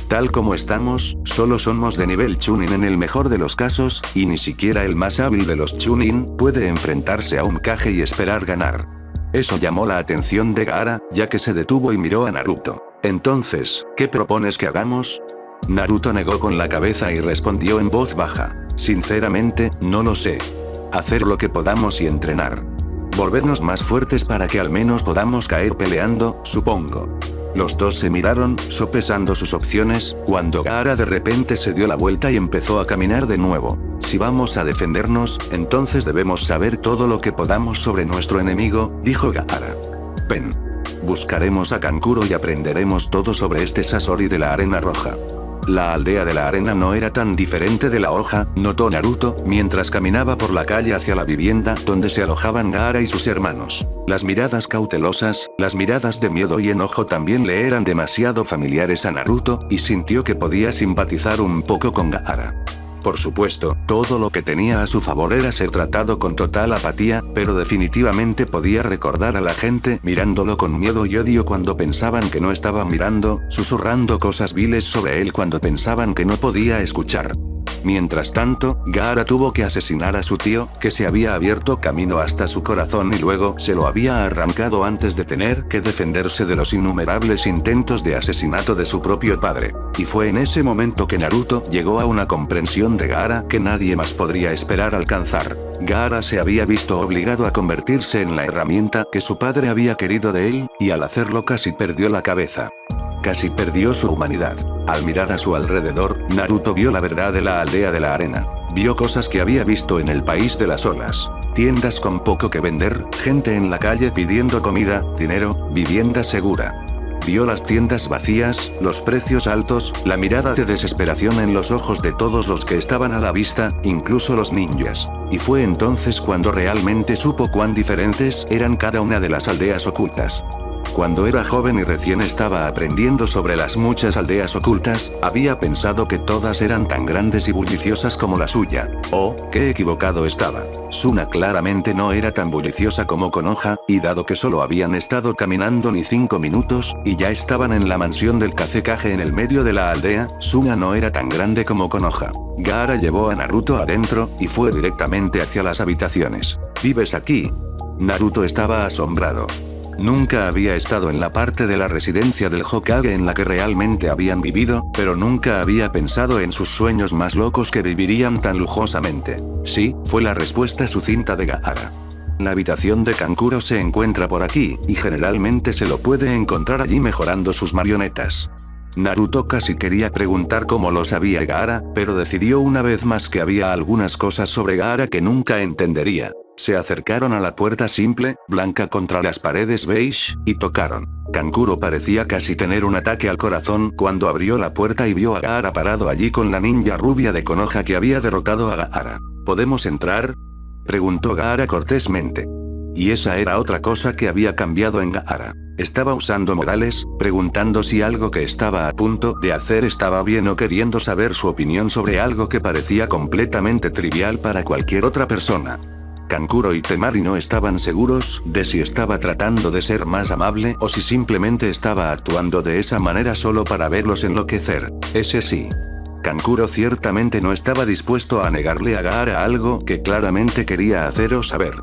Tal como estamos, solo somos de nivel Chunin en el mejor de los casos, y ni siquiera el más hábil de los Chunin puede enfrentarse a un Kage y esperar ganar. Eso llamó la atención de Gaara, ya que se detuvo y miró a Naruto. Entonces, ¿qué propones que hagamos? Naruto negó con la cabeza y respondió en voz baja. Sinceramente, no lo sé. Hacer lo que podamos y entrenar. Volvernos más fuertes para que al menos podamos caer peleando, supongo. Los dos se miraron, sopesando sus opciones, cuando Gaara de repente se dio la vuelta y empezó a caminar de nuevo. Si vamos a defendernos, entonces debemos saber todo lo que podamos sobre nuestro enemigo, dijo Gaara. Ven. Buscaremos a Kankuro y aprenderemos todo sobre este Sasori de la arena roja. La aldea de la arena no era tan diferente de la hoja, notó Naruto, mientras caminaba por la calle hacia la vivienda donde se alojaban Gaara y sus hermanos. Las miradas cautelosas, las miradas de miedo y enojo también le eran demasiado familiares a Naruto, y sintió que podía simpatizar un poco con Gaara. Por supuesto, todo lo que tenía a su favor era ser tratado con total apatía, pero definitivamente podía recordar a la gente mirándolo con miedo y odio cuando pensaban que no estaba mirando, susurrando cosas viles sobre él cuando pensaban que no podía escuchar. Mientras tanto, Gaara tuvo que asesinar a su tío, que se había abierto camino hasta su corazón y luego se lo había arrancado antes de tener que defenderse de los innumerables intentos de asesinato de su propio padre. Y fue en ese momento que Naruto llegó a una comprensión de Gaara que nadie más podría esperar alcanzar. Gaara se había visto obligado a convertirse en la herramienta que su padre había querido de él, y al hacerlo casi perdió la cabeza. Casi perdió su humanidad. Al mirar a su alrededor, Naruto vio la verdad de la aldea de la arena. Vio cosas que había visto en el país de las olas. Tiendas con poco que vender, gente en la calle pidiendo comida, dinero, vivienda segura. Vio las tiendas vacías, los precios altos, la mirada de desesperación en los ojos de todos los que estaban a la vista, incluso los ninjas. Y fue entonces cuando realmente supo cuán diferentes eran cada una de las aldeas ocultas. Cuando era joven y recién estaba aprendiendo sobre las muchas aldeas ocultas, había pensado que todas eran tan grandes y bulliciosas como la suya. Oh, qué equivocado estaba. Suna claramente no era tan bulliciosa como Konoha, y dado que solo habían estado caminando ni 5 minutos, y ya estaban en la mansión del Kazekage en el medio de la aldea, Suna no era tan grande como Konoha. Gaara llevó a Naruto adentro, y fue directamente hacia las habitaciones. ¿Vives aquí? Naruto estaba asombrado. Nunca había estado en la parte de la residencia del Hokage en la que realmente habían vivido, pero nunca había pensado en sus sueños más locos que vivirían tan lujosamente. Sí, fue la respuesta sucinta de Gaara. La habitación de Kankuro se encuentra por aquí, y generalmente se lo puede encontrar allí mejorando sus marionetas. Naruto casi quería preguntar cómo lo sabía Gaara, pero decidió una vez más que había algunas cosas sobre Gaara que nunca entendería. Se acercaron a la puerta simple, blanca contra las paredes beige, y tocaron. Kankuro parecía casi tener un ataque al corazón cuando abrió la puerta y vio a Gaara parado allí con la ninja rubia de Konoha que había derrotado a Gaara. ¿Podemos entrar?, preguntó Gaara cortésmente. Y esa era otra cosa que había cambiado en Gaara. Estaba usando modales, preguntando si algo que estaba a punto de hacer estaba bien o queriendo saber su opinión sobre algo que parecía completamente trivial para cualquier otra persona. Kankuro y Temari no estaban seguros de si estaba tratando de ser más amable o si simplemente estaba actuando de esa manera solo para verlos enloquecer. Ese sí. Kankuro ciertamente no estaba dispuesto a negarle a Gaara algo que claramente quería haceros saber.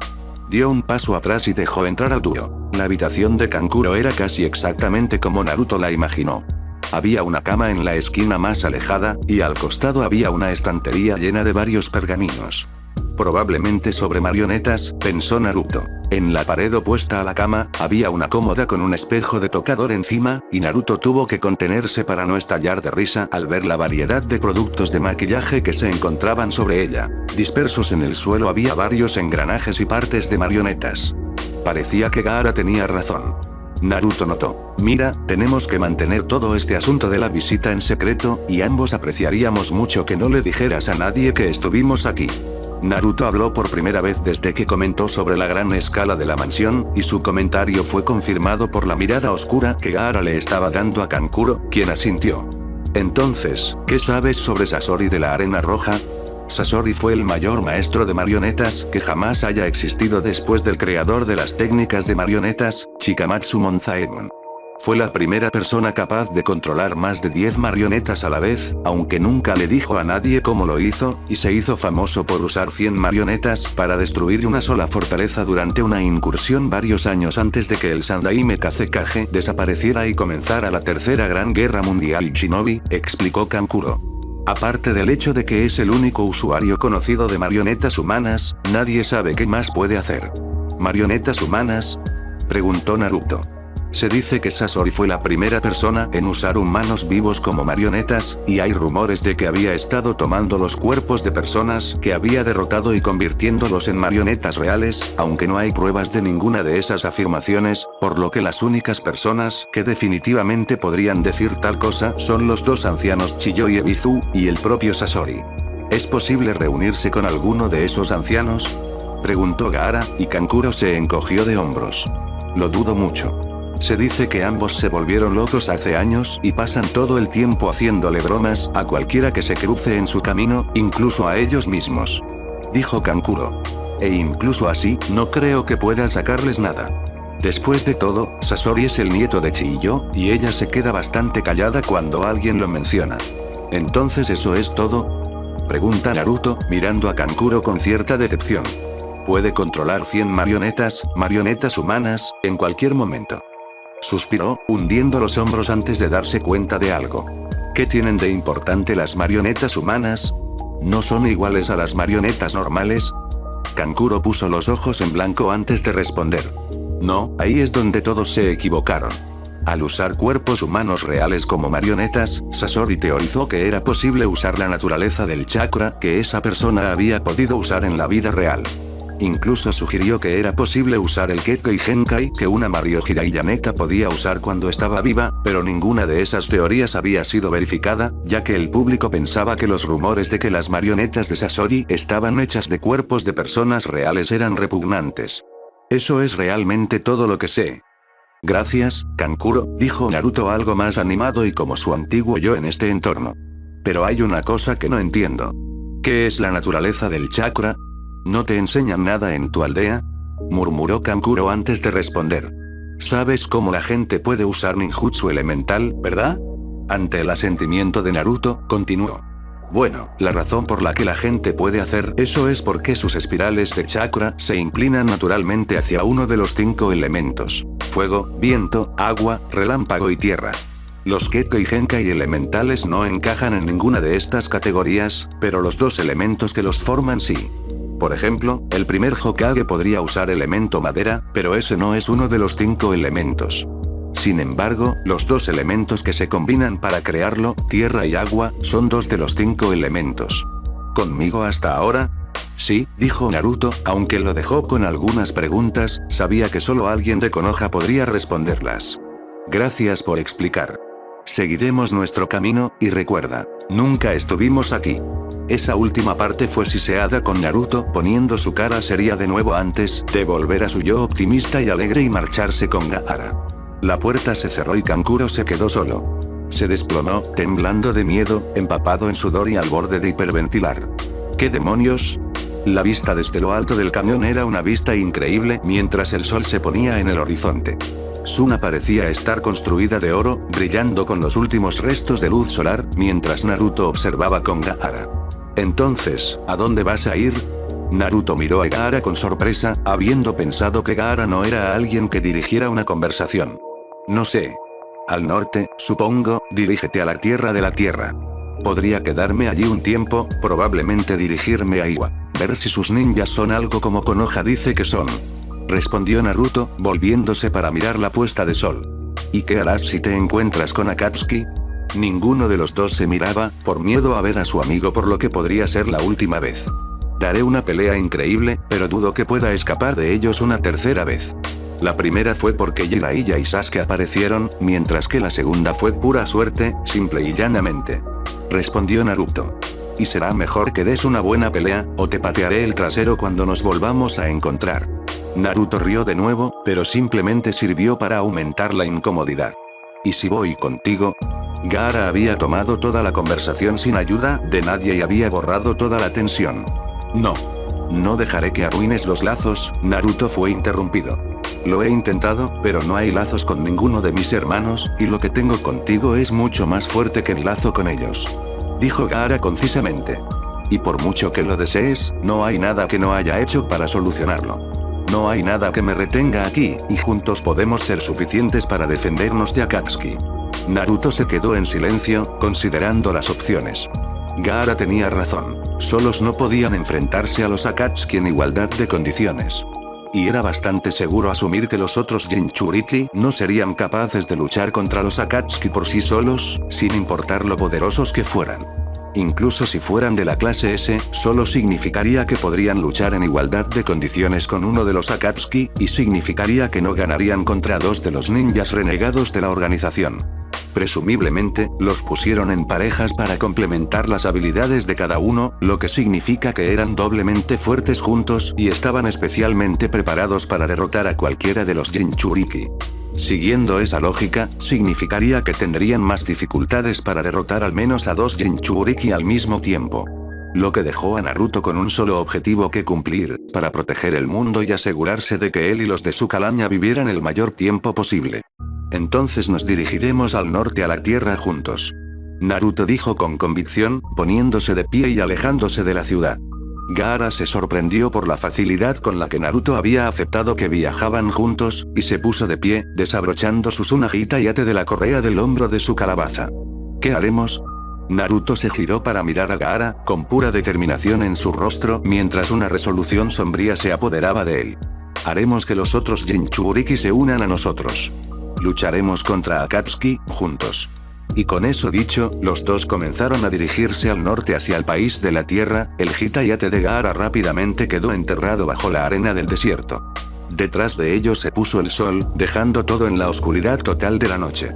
Dio un paso atrás y dejó entrar al dúo. La habitación de Kankuro era casi exactamente como Naruto la imaginó. Había una cama en la esquina más alejada, y al costado había una estantería llena de varios pergaminos. Probablemente sobre marionetas, pensó Naruto. En la pared opuesta a la cama, había una cómoda con un espejo de tocador encima, y Naruto tuvo que contenerse para no estallar de risa al ver la variedad de productos de maquillaje que se encontraban sobre ella. Dispersos en el suelo había varios engranajes y partes de marionetas. Parecía que Gaara tenía razón. Naruto notó. Mira, tenemos que mantener todo este asunto de la visita en secreto, y ambos apreciaríamos mucho que no le dijeras a nadie que estuvimos aquí. Naruto habló por primera vez desde que comentó sobre la gran escala de la mansión, y su comentario fue confirmado por la mirada oscura que Gaara le estaba dando a Kankuro, quien asintió. Entonces, ¿qué sabes sobre Sasori de la Arena Roja? Sasori fue el mayor maestro de marionetas que jamás haya existido después del creador de las técnicas de marionetas, Chikamatsu Monzaemon. Fue la primera persona capaz de controlar más de 10 marionetas a la vez, aunque nunca le dijo a nadie cómo lo hizo, y se hizo famoso por usar 100 marionetas para destruir una sola fortaleza durante una incursión varios años antes de que el Sandaime Kazekage desapareciera y comenzara la Tercera Gran Guerra Mundial Shinobi, explicó Kankuro. Aparte del hecho de que es el único usuario conocido de marionetas humanas, nadie sabe qué más puede hacer. ¿Marionetas humanas?, preguntó Naruto. Se dice que Sasori fue la primera persona en usar humanos vivos como marionetas, y hay rumores de que había estado tomando los cuerpos de personas que había derrotado y convirtiéndolos en marionetas reales, aunque no hay pruebas de ninguna de esas afirmaciones, por lo que las únicas personas que definitivamente podrían decir tal cosa son los dos ancianos Chiyo y Ebizu, y el propio Sasori. ¿Es posible reunirse con alguno de esos ancianos?, preguntó Gaara, y Kankuro se encogió de hombros. Lo dudo mucho. Se dice que ambos se volvieron locos hace años y pasan todo el tiempo haciéndole bromas a cualquiera que se cruce en su camino, incluso a ellos mismos. Dijo Kankuro. E incluso así, no creo que pueda sacarles nada. Después de todo, Sasori es el nieto de Chiyo, y ella se queda bastante callada cuando alguien lo menciona. ¿Entonces eso es todo?, pregunta Naruto, mirando a Kankuro con cierta decepción. Puede controlar 100 marionetas humanas, en cualquier momento. Suspiró, hundiendo los hombros antes de darse cuenta de algo. ¿Qué tienen de importante las marionetas humanas? ¿No son iguales a las marionetas normales? Kankuro puso los ojos en blanco antes de responder. No, ahí es donde todos se equivocaron. Al usar cuerpos humanos reales como marionetas, Sasori teorizó que era posible usar la naturaleza del chakra que esa persona había podido usar en la vida real. Incluso sugirió que era posible usar el Kekkei Genkai que una Mario Hirayaneka podía usar cuando estaba viva, pero ninguna de esas teorías había sido verificada, ya que el público pensaba que los rumores de que las marionetas de Sasori estaban hechas de cuerpos de personas reales eran repugnantes. Eso es realmente todo lo que sé. Gracias, Kankuro, dijo Naruto algo más animado y como su antiguo yo en este entorno. Pero hay una cosa que no entiendo. ¿Qué es la naturaleza del chakra? ¿No te enseñan nada en tu aldea? Murmuró Kankuro antes de responder. ¿Sabes cómo la gente puede usar ninjutsu elemental, verdad? Ante el asentimiento de Naruto, continuó. Bueno, la razón por la que la gente puede hacer eso es porque sus espirales de chakra se inclinan naturalmente hacia uno de los 5 elementos: fuego, viento, agua, relámpago y tierra. Los Gekko y Genkai elementales no encajan en ninguna de estas categorías, pero los 2 elementos que los forman sí. Por ejemplo, el primer Hokage podría usar elemento madera, pero ese no es uno de los 5 elementos. Sin embargo, los 2 elementos que se combinan para crearlo, tierra y agua, son 2 de los 5 elementos. ¿Conmigo hasta ahora? Sí, dijo Naruto, aunque lo dejó con algunas preguntas, sabía que solo alguien de Konoha podría responderlas. Gracias por explicar. Seguiremos nuestro camino, y recuerda, nunca estuvimos aquí. Esa última parte fue siseada con Naruto poniendo su cara seria de nuevo antes de volver a su yo optimista y alegre y marcharse con Gaara. La puerta se cerró y Kankuro se quedó solo. Se desplomó, temblando de miedo, empapado en sudor y al borde de hiperventilar. ¿Qué demonios? La vista desde lo alto del camión era una vista increíble mientras el sol se ponía en el horizonte. Suna parecía estar construida de oro, brillando con los últimos restos de luz solar, mientras Naruto observaba con Gaara. Entonces, ¿a dónde vas a ir? Naruto miró a Gaara con sorpresa, habiendo pensado que Gaara no era alguien que dirigiera una conversación. No sé. Al norte, supongo, dirígete a la tierra de la tierra. Podría quedarme allí un tiempo, probablemente dirigirme a Iwa. Ver si sus ninjas son algo como Konoha dice que son. Respondió Naruto, volviéndose para mirar la puesta de sol. ¿Y qué harás si te encuentras con Akatsuki? Ninguno de los dos se miraba, por miedo a ver a su amigo por lo que podría ser la última vez. Daré una pelea increíble, pero dudo que pueda escapar de ellos una tercera vez. La primera fue porque Jiraiya y Sasuke aparecieron, mientras que la segunda fue pura suerte, simple y llanamente. Respondió Naruto. Y será mejor que des una buena pelea, o te patearé el trasero cuando nos volvamos a encontrar. Naruto rió de nuevo, pero simplemente sirvió para aumentar la incomodidad. ¿Y si voy contigo? Gaara había tomado toda la conversación sin ayuda de nadie y había borrado toda la tensión. No. No dejaré que arruines los lazos, Naruto fue interrumpido. Lo he intentado, pero no hay lazos con ninguno de mis hermanos, y lo que tengo contigo es mucho más fuerte que mi lazo con ellos. Dijo Gaara concisamente. Y por mucho que lo desees, no hay nada que no haya hecho para solucionarlo. No hay nada que me retenga aquí, y juntos podemos ser suficientes para defendernos de Akatsuki. Naruto se quedó en silencio, considerando las opciones. Gaara tenía razón. Solos no podían enfrentarse a los Akatsuki en igualdad de condiciones. Y era bastante seguro asumir que los otros Jinchuriki no serían capaces de luchar contra los Akatsuki por sí solos, sin importar lo poderosos que fueran. Incluso si fueran de la clase S, solo significaría que podrían luchar en igualdad de condiciones con uno de los Akatsuki, y significaría que no ganarían contra 2 de los ninjas renegados de la organización. Presumiblemente, los pusieron en parejas para complementar las habilidades de cada uno, lo que significa que eran doblemente fuertes juntos y estaban especialmente preparados para derrotar a cualquiera de los Jinchuriki. Siguiendo esa lógica, significaría que tendrían más dificultades para derrotar al menos a 2 Jinchuriki al mismo tiempo. Lo que dejó a Naruto con un solo objetivo que cumplir, para proteger el mundo y asegurarse de que él y los de su calaña vivieran el mayor tiempo posible. Entonces nos dirigiremos al norte a la tierra juntos. Naruto dijo con convicción, poniéndose de pie y alejándose de la ciudad. Gaara se sorprendió por la facilidad con la que Naruto había aceptado que viajaban juntos, y se puso de pie, desabrochando su Tsunagita y ate de la correa del hombro de su calabaza. ¿Qué haremos? Naruto se giró para mirar a Gaara, con pura determinación en su rostro, mientras una resolución sombría se apoderaba de él. Haremos que los otros Jinchuriki se unan a nosotros. Lucharemos contra Akatsuki, juntos. Y con eso dicho, los dos comenzaron a dirigirse al norte hacia el país de la tierra. El Hitayate de Gaara rápidamente quedó enterrado bajo la arena del desierto. Detrás de ellos se puso el sol, dejando todo en la oscuridad total de la noche.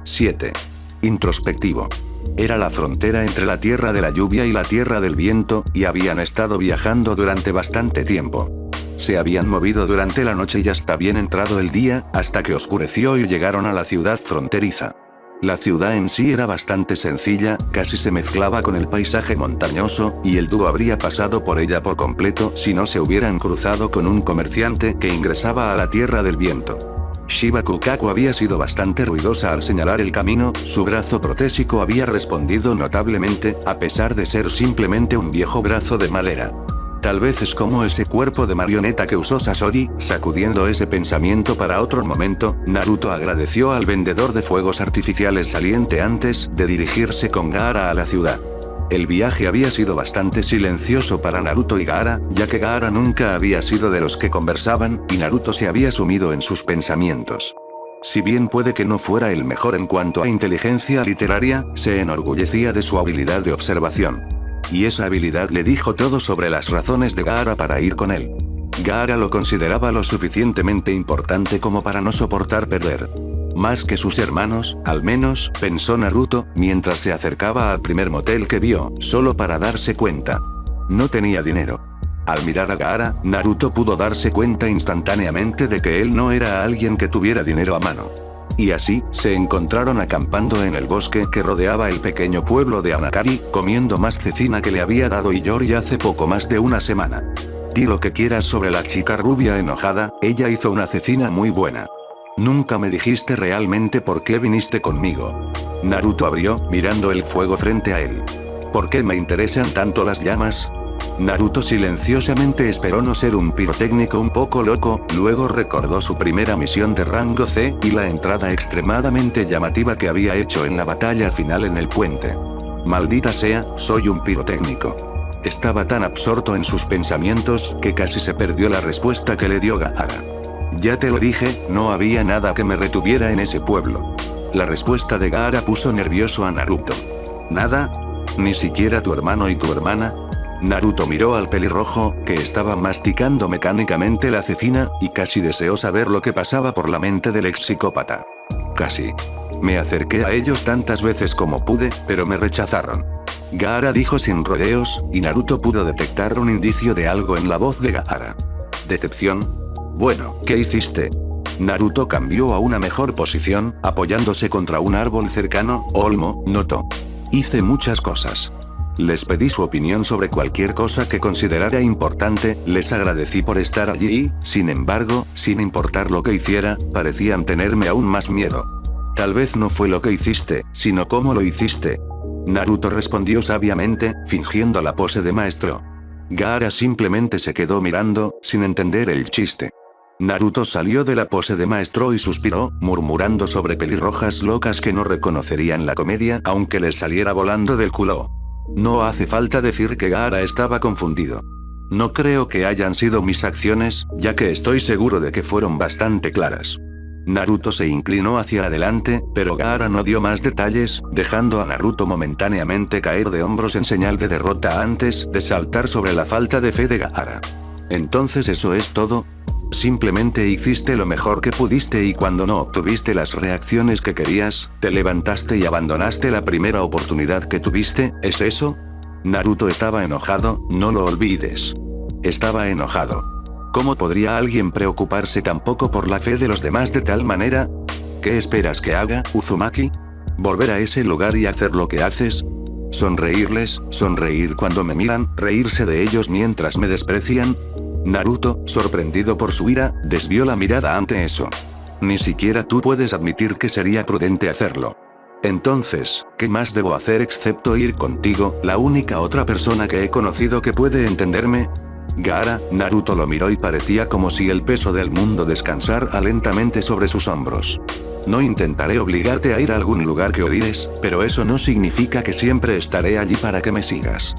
7. Introspectivo. Era la frontera entre la tierra de la lluvia y la tierra del viento, y habían estado viajando durante bastante tiempo. se habían movido durante la noche y hasta bien entrado el día, hasta que oscureció y llegaron a la ciudad fronteriza. La ciudad en sí era bastante sencilla, casi se mezclaba con el paisaje montañoso, y el dúo habría pasado por ella por completo si no se hubieran cruzado con un comerciante que ingresaba a la Tierra del Viento. Shiba Kukaku había sido bastante ruidosa al señalar el camino, su brazo protésico había respondido notablemente, a pesar de ser simplemente un viejo brazo de madera. Tal vez es como ese cuerpo de marioneta que usó Sasori, sacudiendo ese pensamiento para otro momento, Naruto agradeció al vendedor de fuegos artificiales saliente antes de dirigirse con Gaara a la ciudad. El viaje había sido bastante silencioso para Naruto y Gaara, ya que Gaara nunca había sido de los que conversaban, y Naruto se había sumido en sus pensamientos. Si bien puede que no fuera el mejor en cuanto a inteligencia literaria, se enorgullecía de su habilidad de observación. Y esa habilidad le dijo todo sobre las razones de Gaara para ir con él. Gaara lo consideraba lo suficientemente importante como para no soportar perder. Más que sus hermanos, al menos, pensó Naruto, mientras se acercaba al primer motel que vio, solo para darse cuenta. No tenía dinero. Al mirar a Gaara, Naruto pudo darse cuenta instantáneamente de que él no era alguien que tuviera dinero a mano. Y así, se encontraron acampando en el bosque que rodeaba el pequeño pueblo de Anakari, comiendo más cecina que le había dado Iyori hace poco más de una semana. Di lo que quieras sobre la chica rubia enojada, ella hizo una cecina muy buena. Nunca me dijiste realmente por qué viniste conmigo. Naruto abrió, mirando el fuego frente a él. ¿Por qué me interesan tanto las llamas? Naruto silenciosamente esperó no ser un pirotécnico un poco loco, luego recordó su primera misión de rango C, y la entrada extremadamente llamativa que había hecho en la batalla final en el puente. Maldita sea, soy un pirotécnico. Estaba tan absorto en sus pensamientos, que casi se perdió la respuesta que le dio Gaara. Ya te lo dije, no había nada que me retuviera en ese pueblo. La respuesta de Gaara puso nervioso a Naruto. ¿Nada? ¿Ni siquiera tu hermano y tu hermana? Naruto miró al pelirrojo, que estaba masticando mecánicamente la cecina, y casi deseó saber lo que pasaba por la mente del ex psicópata. Casi. Me acerqué a ellos tantas veces como pude, pero me rechazaron. Gaara dijo sin rodeos, y Naruto pudo detectar un indicio de algo en la voz de Gaara. ¿Decepción? Bueno, ¿qué hiciste? Naruto cambió a una mejor posición, apoyándose contra un árbol cercano, Olmo, notó. Hice muchas cosas. Les pedí su opinión sobre cualquier cosa que considerara importante, les agradecí por estar allí y, sin embargo, sin importar lo que hiciera, parecían tenerme aún más miedo. Tal vez no fue lo que hiciste, sino cómo lo hiciste. Naruto respondió sabiamente, fingiendo la pose de maestro. Gaara simplemente se quedó mirando, sin entender el chiste. Naruto salió de la pose de maestro y suspiró, murmurando sobre pelirrojas locas que no reconocerían la comedia aunque les saliera volando del culo. No hace falta decir que Gaara estaba confundido. No creo que hayan sido mis acciones, ya que estoy seguro de que fueron bastante claras. Naruto se inclinó hacia adelante, pero Gaara no dio más detalles, dejando a Naruto momentáneamente caer de hombros en señal de derrota antes de saltar sobre la falta de fe de Gaara. ¿Entonces eso es todo? Simplemente hiciste lo mejor que pudiste y cuando no obtuviste las reacciones que querías, te levantaste y abandonaste la primera oportunidad que tuviste, ¿es eso? Naruto estaba enojado, no lo olvides. Estaba enojado. ¿Cómo podría alguien preocuparse tan poco por la fe de los demás de tal manera? ¿Qué esperas que haga, Uzumaki? ¿Volver a ese lugar y hacer lo que haces? ¿Sonreírles, sonreír cuando me miran, reírse de ellos mientras me desprecian? Naruto, sorprendido por su ira, desvió la mirada ante eso. Ni siquiera tú puedes admitir que sería prudente hacerlo. Entonces, ¿qué más debo hacer excepto ir contigo, la única otra persona que he conocido que puede entenderme? Gaara, Naruto lo miró y parecía como si el peso del mundo descansara lentamente sobre sus hombros. No intentaré obligarte a ir a algún lugar que odies, pero eso no significa que siempre estaré allí para que me sigas.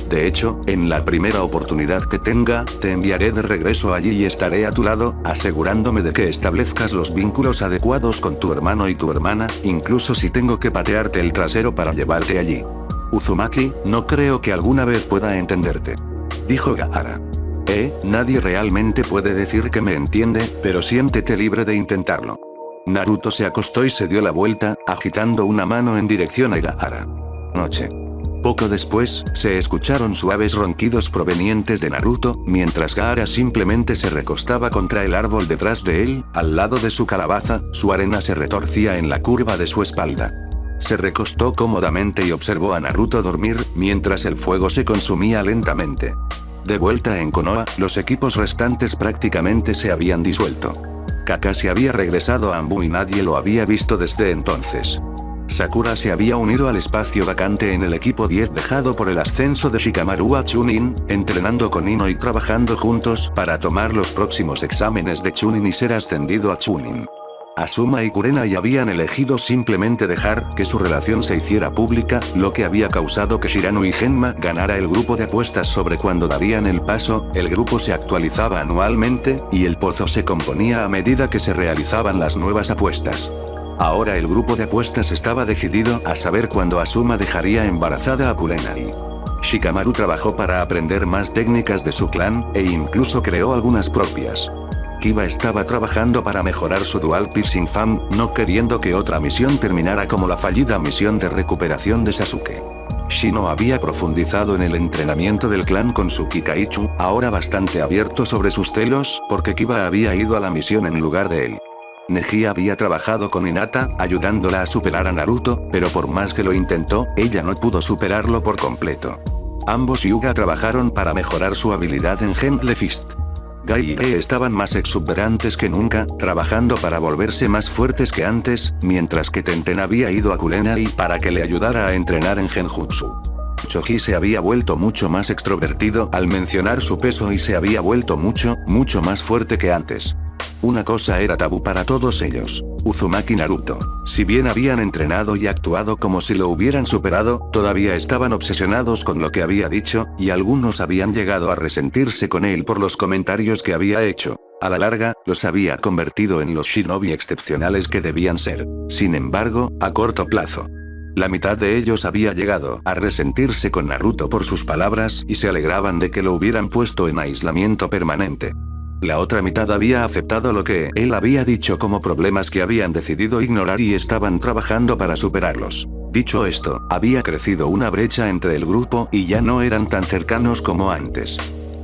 De hecho, en la primera oportunidad que tenga, te enviaré de regreso allí y estaré a tu lado, asegurándome de que establezcas los vínculos adecuados con tu hermano y tu hermana, incluso si tengo que patearte el trasero para llevarte allí. Uzumaki, no creo que alguna vez pueda entenderte. Dijo Gaara. Nadie realmente puede decir que me entiende, pero siéntete libre de intentarlo. Naruto se acostó y se dio la vuelta, agitando una mano en dirección a Gaara. Noche. Poco después, se escucharon suaves ronquidos provenientes de Naruto, mientras Gaara simplemente se recostaba contra el árbol detrás de él, al lado de su calabaza, su arena se retorcía en la curva de su espalda. Se recostó cómodamente y observó a Naruto dormir, mientras el fuego se consumía lentamente. De vuelta en Konoha, los equipos restantes prácticamente se habían disuelto. Kakashi había regresado a Anbu y nadie lo había visto desde entonces. Sakura se había unido al espacio vacante en el equipo 10 dejado por el ascenso de Shikamaru a Chunin, entrenando con Ino y trabajando juntos para tomar los próximos exámenes de Chunin y ser ascendido a Chunin. Asuma y Kurenai habían elegido simplemente dejar que su relación se hiciera pública, lo que había causado que Shirano y Genma ganara el grupo de apuestas sobre cuándo darían el paso. El grupo se actualizaba anualmente, y el pozo se componía a medida que se realizaban las nuevas apuestas. Ahora el grupo de apuestas estaba decidido a saber cuándo Asuma dejaría embarazada a Kurenai. Shikamaru trabajó para aprender más técnicas de su clan, e incluso creó algunas propias. Kiba estaba trabajando para mejorar su Dual Piercing Fan, no queriendo que otra misión terminara como la fallida misión de recuperación de Sasuke. Shino había profundizado en el entrenamiento del clan con su Kikaichu, ahora bastante abierto sobre sus celos, porque Kiba había ido a la misión en lugar de él. Neji había trabajado con Hinata, ayudándola a superar a Naruto, pero por más que lo intentó, ella no pudo superarlo por completo. Ambos Hyuga trabajaron para mejorar su habilidad en Gentle Fist. Gai y Rie estaban más exuberantes que nunca, trabajando para volverse más fuertes que antes, mientras que Tenten había ido a Kurenai para que le ayudara a entrenar en Genjutsu. Choji se había vuelto mucho más extrovertido al mencionar su peso y se había vuelto mucho más fuerte que antes. Una cosa era tabú para todos ellos: Uzumaki y Naruto. Si bien habían entrenado y actuado como si lo hubieran superado, todavía estaban obsesionados con lo que había dicho, y algunos habían llegado a resentirse con él por los comentarios que había hecho. A la larga, los había convertido en los shinobi excepcionales que debían ser. Sin embargo, a corto plazo, la mitad de ellos había llegado a resentirse con Naruto por sus palabras y se alegraban de que lo hubieran puesto en aislamiento permanente. La otra mitad había aceptado lo que él había dicho como problemas que habían decidido ignorar y estaban trabajando para superarlos. Dicho esto, había crecido una brecha entre el grupo y ya no eran tan cercanos como antes.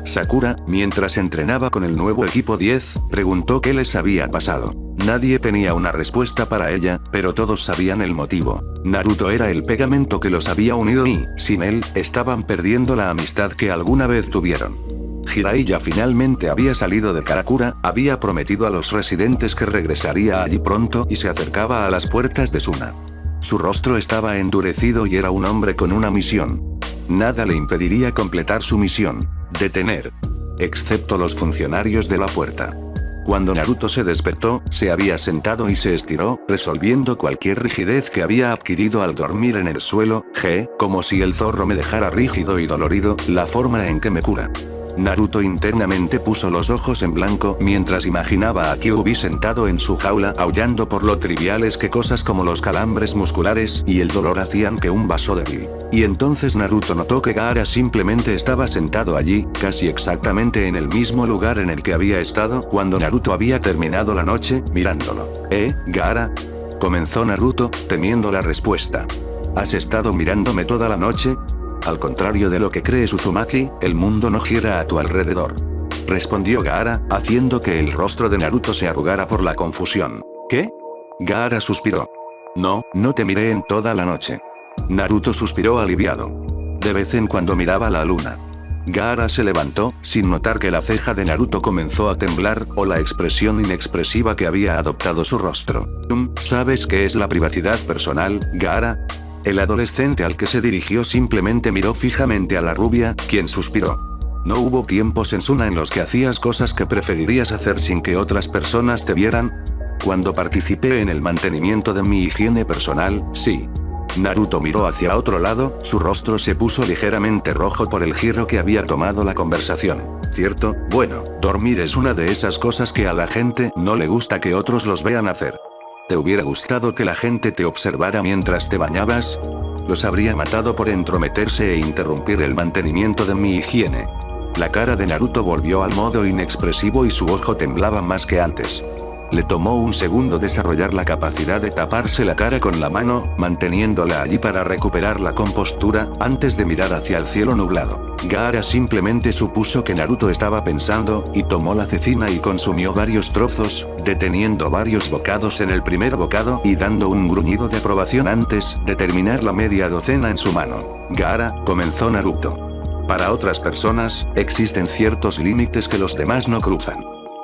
Sakura, mientras entrenaba con el nuevo equipo 10, preguntó qué les había pasado. Nadie tenía una respuesta para ella, pero todos sabían el motivo. Naruto era el pegamento que los había unido y, sin él, estaban perdiendo la amistad que alguna vez tuvieron. Jiraiya finalmente había salido de Karakura, había prometido a los residentes que regresaría allí pronto y se acercaba a las puertas de Suna. Su rostro estaba endurecido y era un hombre con una misión. Nada le impediría completar su misión: detener. Excepto los funcionarios de la puerta. Cuando Naruto se despertó, se había sentado y se estiró, resolviendo cualquier rigidez que había adquirido al dormir en el suelo, como si el zorro me dejara rígido y dolorido, la forma en que me cura. Naruto internamente puso los ojos en blanco mientras imaginaba a Kyuubi sentado en su jaula aullando por lo triviales que cosas como los calambres musculares y el dolor hacían que un vaso débil. Y entonces Naruto notó que Gaara simplemente estaba sentado allí, casi exactamente en el mismo lugar en el que había estado cuando Naruto había terminado la noche, mirándolo. Gaara? Comenzó Naruto, temiendo la respuesta. ¿Has estado mirándome toda la noche? Al contrario de lo que crees Uzumaki, el mundo no gira a tu alrededor. Respondió Gaara, haciendo que el rostro de Naruto se arrugara por la confusión. ¿Qué? Gaara suspiró. No te miré en toda la noche. Naruto suspiró aliviado. De vez en cuando miraba la luna. Gaara se levantó, sin notar que la ceja de Naruto comenzó a temblar, o la expresión inexpresiva que había adoptado su rostro. ¿Sabes qué es la privacidad personal, Gaara? El adolescente al que se dirigió simplemente miró fijamente a la rubia, quien suspiró. ¿No hubo tiempos en Suna en los que hacías cosas que preferirías hacer sin que otras personas te vieran? Cuando participé en el mantenimiento de mi higiene personal, sí. Naruto miró hacia otro lado, su rostro se puso ligeramente rojo por el giro que había tomado la conversación. ¿Cierto? Bueno, dormir es una de esas cosas que a la gente no le gusta que otros los vean hacer. ¿Te hubiera gustado que la gente te observara mientras te bañabas? Los habría matado por entrometerse e interrumpir el mantenimiento de mi higiene. La cara de Naruto volvió al modo inexpresivo y su ojo temblaba más que antes. Le tomó un segundo desarrollar la capacidad de taparse la cara con la mano, manteniéndola allí para recuperar la compostura, antes de mirar hacia el cielo nublado. Gaara simplemente supuso que Naruto estaba pensando, y tomó la cecina y consumió varios trozos, deteniendo varios bocados en el primer bocado y dando un gruñido de aprobación antes de terminar la media docena en su mano. Gaara, comenzó Naruto. Para otras personas, existen ciertos límites que los demás no cruzan.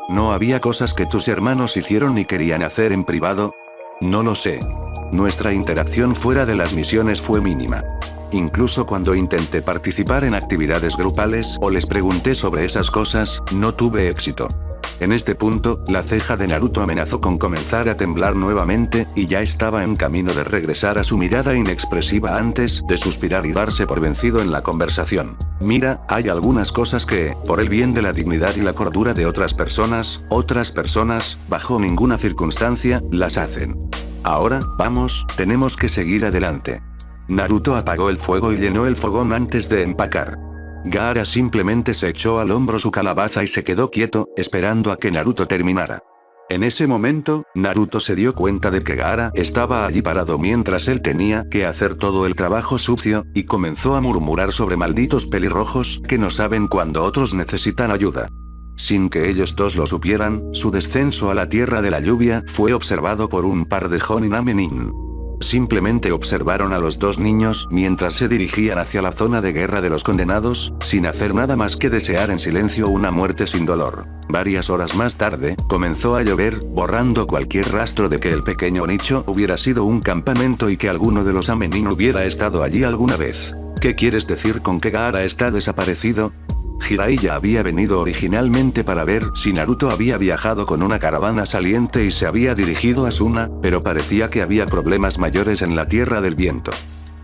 ¿No había cosas que tus hermanos hicieron y querían hacer en privado? No lo sé. Nuestra interacción fuera de las misiones fue mínima. Incluso cuando intenté participar en actividades grupales o les pregunté sobre esas cosas, no tuve éxito. En este punto, la ceja de Naruto amenazó con comenzar a temblar nuevamente, y ya estaba en camino de regresar a su mirada inexpresiva antes de suspirar y darse por vencido en la conversación. Mira, hay algunas cosas que, por el bien de la dignidad y la cordura de otras personas, bajo ninguna circunstancia, las hacen. Ahora, vamos, tenemos que seguir adelante. Naruto apagó el fuego y llenó el fogón antes de empacar. Gaara simplemente se echó al hombro su calabaza y se quedó quieto, esperando a que Naruto terminara. En ese momento, Naruto se dio cuenta de que Gaara estaba allí parado mientras él tenía que hacer todo el trabajo sucio, y comenzó a murmurar sobre malditos pelirrojos que no saben cuando otros necesitan ayuda. Sin que ellos dos lo supieran, su descenso a la tierra de la lluvia fue observado por un par de Jonin Amenin. Simplemente observaron a los dos niños mientras se dirigían hacia la zona de guerra de los condenados, sin hacer nada más que desear en silencio una muerte sin dolor. Varias horas más tarde, comenzó a llover, borrando cualquier rastro de que el pequeño nicho hubiera sido un campamento y que alguno de los Amenin hubiera estado allí alguna vez. ¿Qué quieres decir con que Gaara está desaparecido? Jiraiya había venido originalmente para ver si Naruto había viajado con una caravana saliente y se había dirigido a Suna, pero parecía que había problemas mayores en la Tierra del Viento.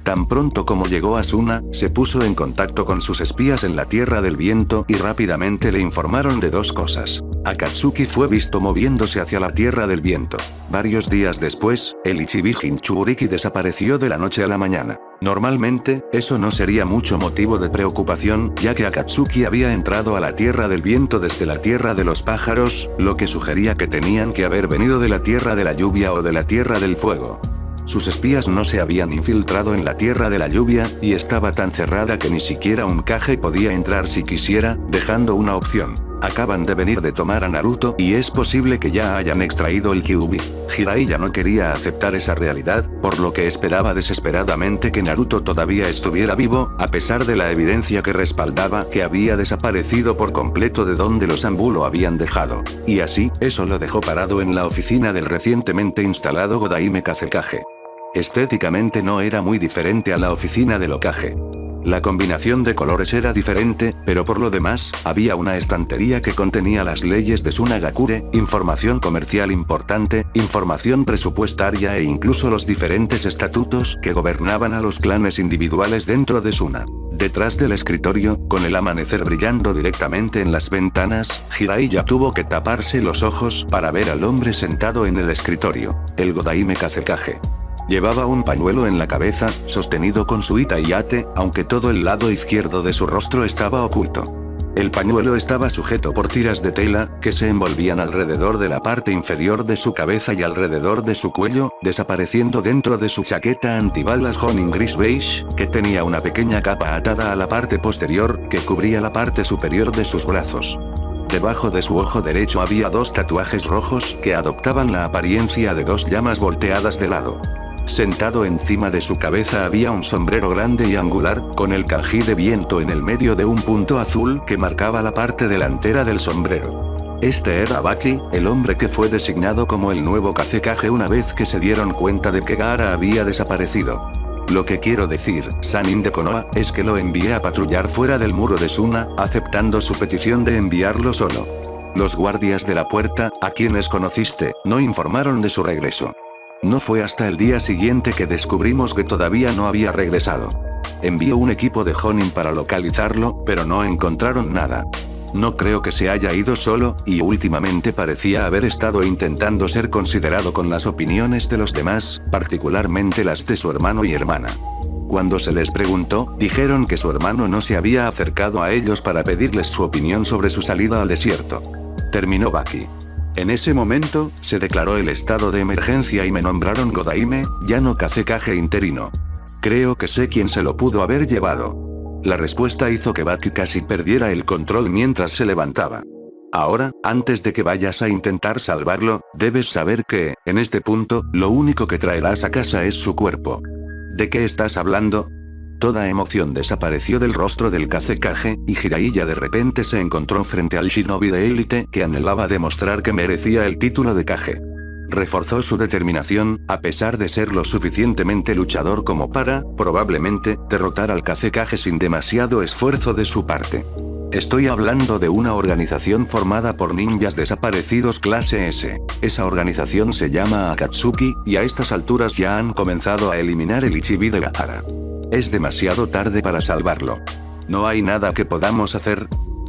Tan pronto como llegó a Suna, se puso en contacto con sus espías en la Tierra del Viento y rápidamente le informaron de dos cosas. Akatsuki fue visto moviéndose hacia la Tierra del Viento. Varios días después, el Ichibi Jinchuriki desapareció de la noche a la mañana. Normalmente, eso no sería mucho motivo de preocupación, ya que Akatsuki había entrado a la Tierra del Viento desde la Tierra de los Pájaros, lo que sugería que tenían que haber venido de la Tierra de la Lluvia o de la Tierra del Fuego. Sus espías no se habían infiltrado en la Tierra de la Lluvia, y estaba tan cerrada que ni siquiera un Kage podía entrar si quisiera, dejando una opción. Acaban de venir de tomar a Naruto y es posible que ya hayan extraído el Kyuubi. Jiraiya no quería aceptar esa realidad, por lo que esperaba desesperadamente que Naruto todavía estuviera vivo, a pesar de la evidencia que respaldaba que había desaparecido por completo de donde los Anbu lo habían dejado. Y así, eso lo dejó parado en la oficina del recientemente instalado Godaime Kazekage. Estéticamente no era muy diferente a la oficina del Hokage. La combinación de colores era diferente, pero por lo demás, había una estantería que contenía las leyes de Sunagakure, información comercial importante, información presupuestaria e incluso los diferentes estatutos que gobernaban a los clanes individuales dentro de Suna. Detrás del escritorio, con el amanecer brillando directamente en las ventanas, Jiraiya tuvo que taparse los ojos para ver al hombre sentado en el escritorio, el Godaime Kazekage. Llevaba un pañuelo en la cabeza, sostenido con su ita y ate, aunque todo el lado izquierdo de su rostro estaba oculto. El pañuelo estaba sujeto por tiras de tela, que se envolvían alrededor de la parte inferior de su cabeza y alrededor de su cuello, desapareciendo dentro de su chaqueta antibalas Jonin gris beige, que tenía una pequeña capa atada a la parte posterior, que cubría la parte superior de sus brazos. Debajo de su ojo derecho había dos tatuajes rojos que adoptaban la apariencia de dos llamas volteadas de lado. Sentado encima de su cabeza había un sombrero grande y angular, con el kanji de viento en el medio de un punto azul que marcaba la parte delantera del sombrero. Este era Baki, el hombre que fue designado como el nuevo Kazekage una vez que se dieron cuenta de que Gaara había desaparecido. Lo que quiero decir, Sanin de Konoha, es que lo envié a patrullar fuera del muro de Suna, aceptando su petición de enviarlo solo. Los guardias de la puerta, a quienes conociste, no informaron de su regreso. No fue hasta el día siguiente que descubrimos que todavía no había regresado. Envió un equipo de Jonin para localizarlo, pero no encontraron nada. No creo que se haya ido solo, y últimamente parecía haber estado intentando ser considerado con las opiniones de los demás, particularmente las de su hermano y hermana. Cuando se les preguntó, dijeron que su hermano no se había acercado a ellos para pedirles su opinión sobre su salida al desierto. Terminó Baki. En ese momento, se declaró el estado de emergencia y me nombraron Godaime, Llano Kazekage interino. Creo que sé quién se lo pudo haber llevado. La respuesta hizo que Baki casi perdiera el control mientras se levantaba. Ahora, antes de que vayas a intentar salvarlo, debes saber que, en este punto, lo único que traerás a casa es su cuerpo. ¿De qué estás hablando? Toda emoción desapareció del rostro del Kazekage, y Jiraiya de repente se encontró frente al shinobi de élite que anhelaba demostrar que merecía el título de Kage. Reforzó su determinación, a pesar de ser lo suficientemente luchador como para, probablemente, derrotar al Kazekage sin demasiado esfuerzo de su parte. Estoy hablando de una organización formada por ninjas desaparecidos clase S. Esa organización se llama Akatsuki, y a estas alturas ya han comenzado a eliminar el Ichibi de Gaara. Es demasiado tarde para salvarlo. ¿No hay nada que podamos hacer?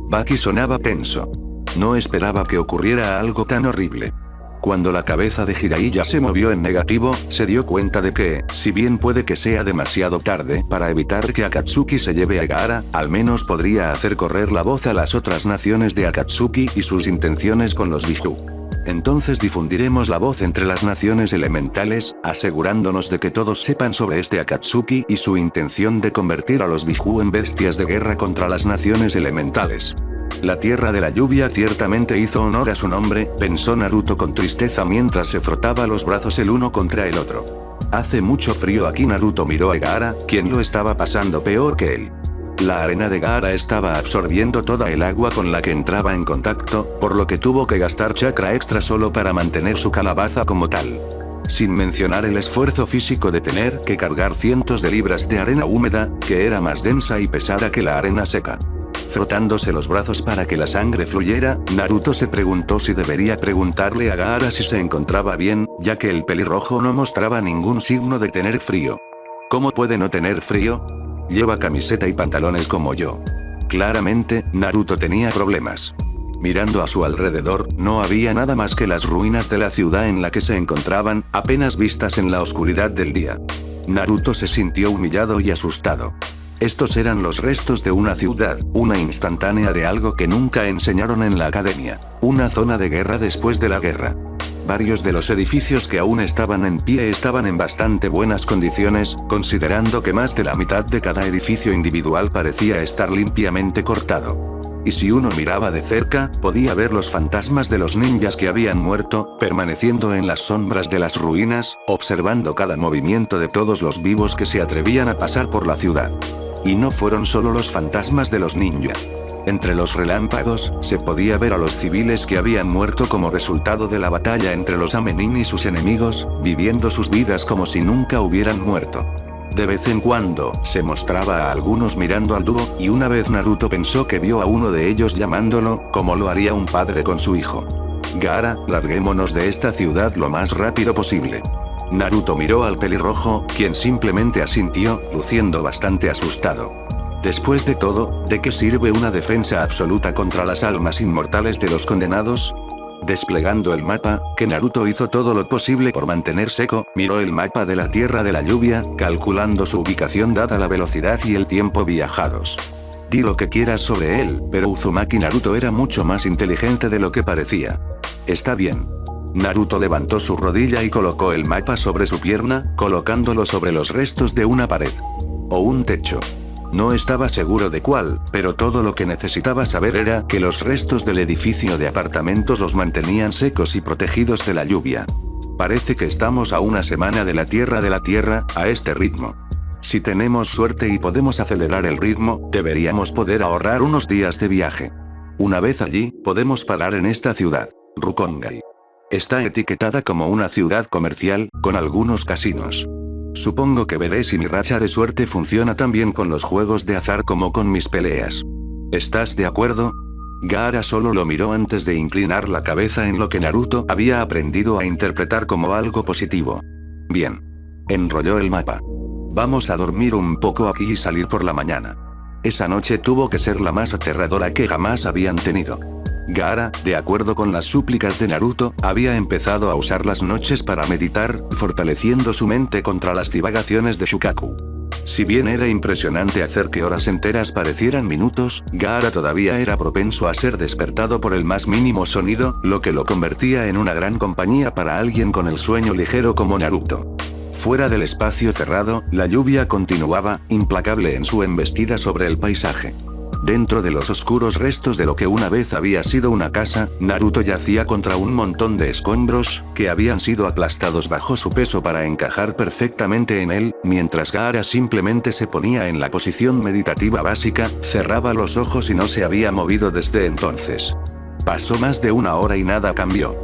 Baki sonaba tenso. No esperaba que ocurriera algo tan horrible. Cuando la cabeza de Jiraiya se movió en negativo, se dio cuenta de que, si bien puede que sea demasiado tarde para evitar que Akatsuki se lleve a Gaara, al menos podría hacer correr la voz a las otras naciones de Akatsuki y sus intenciones con los Biju. Entonces difundiremos la voz entre las naciones elementales, asegurándonos de que todos sepan sobre este Akatsuki y su intención de convertir a los Biju en bestias de guerra contra las naciones elementales. La tierra de la lluvia ciertamente hizo honor a su nombre, pensó Naruto con tristeza mientras se frotaba los brazos el uno contra el otro. Hace mucho frío aquí. Naruto miró a Gaara, quien lo estaba pasando peor que él. La arena de Gaara estaba absorbiendo toda el agua con la que entraba en contacto, por lo que tuvo que gastar chakra extra solo para mantener su calabaza como tal. Sin mencionar el esfuerzo físico de tener que cargar cientos de libras de arena húmeda, que era más densa y pesada que la arena seca. Frotándose los brazos para que la sangre fluyera, Naruto se preguntó si debería preguntarle a Gaara si se encontraba bien, ya que el pelirrojo no mostraba ningún signo de tener frío. ¿Cómo puede no tener frío? Lleva camiseta y pantalones como yo. Claramente, Naruto tenía problemas. Mirando a su alrededor, no había nada más que las ruinas de la ciudad en la que se encontraban, apenas vistas en la oscuridad del día. Naruto se sintió humillado y asustado. Estos eran los restos de una ciudad, una instantánea de algo que nunca enseñaron en la academia, una zona de guerra después de la guerra. Varios de los edificios que aún estaban en pie estaban en bastante buenas condiciones, considerando que más de la mitad de cada edificio individual parecía estar limpiamente cortado. Y si uno miraba de cerca, podía ver los fantasmas de los ninjas que habían muerto, permaneciendo en las sombras de las ruinas, observando cada movimiento de todos los vivos que se atrevían a pasar por la ciudad. Y no fueron solo los fantasmas de los ninja. Entre los relámpagos, se podía ver a los civiles que habían muerto como resultado de la batalla entre los Amenin y sus enemigos, viviendo sus vidas como si nunca hubieran muerto. De vez en cuando, se mostraba a algunos mirando al dúo, y una vez Naruto pensó que vio a uno de ellos llamándolo, como lo haría un padre con su hijo. Gaara, larguémonos de esta ciudad lo más rápido posible. Naruto miró al pelirrojo, quien simplemente asintió, luciendo bastante asustado. Después de todo, ¿de qué sirve una defensa absoluta contra las almas inmortales de los condenados? Desplegando el mapa, que Naruto hizo todo lo posible por mantener seco, miró el mapa de la Tierra de la Lluvia, calculando su ubicación dada la velocidad y el tiempo viajados. Di lo que quieras sobre él, pero Uzumaki Naruto era mucho más inteligente de lo que parecía. Está bien. Naruto levantó su rodilla y colocó el mapa sobre su pierna, colocándolo sobre los restos de una pared. O un techo. No estaba seguro de cuál, pero todo lo que necesitaba saber era que los restos del edificio de apartamentos los mantenían secos y protegidos de la lluvia. Parece que estamos a una semana de la Tierra, a este ritmo. Si tenemos suerte y podemos acelerar el ritmo, deberíamos poder ahorrar unos días de viaje. Una vez allí, podemos parar en esta ciudad, Rukongai. Está etiquetada como una ciudad comercial, con algunos casinos. Supongo que veré si mi racha de suerte funciona tan bien con los juegos de azar como con mis peleas. ¿Estás de acuerdo? Gaara solo lo miró antes de inclinar la cabeza en lo que Naruto había aprendido a interpretar como algo positivo. Bien. Enrolló el mapa. Vamos a dormir un poco aquí y salir por la mañana. Esa noche tuvo que ser la más aterradora que jamás habían tenido. Gaara, de acuerdo con las súplicas de Naruto, había empezado a usar las noches para meditar, fortaleciendo su mente contra las divagaciones de Shukaku. Si bien era impresionante hacer que horas enteras parecieran minutos, Gaara todavía era propenso a ser despertado por el más mínimo sonido, lo que lo convertía en una gran compañía para alguien con el sueño ligero como Naruto. Fuera del espacio cerrado, la lluvia continuaba, implacable en su embestida sobre el paisaje. Dentro de los oscuros restos de lo que una vez había sido una casa, Naruto yacía contra un montón de escombros, que habían sido aplastados bajo su peso para encajar perfectamente en él, mientras Gaara simplemente se ponía en la posición meditativa básica, cerraba los ojos y no se había movido desde entonces. Pasó más de una hora y nada cambió.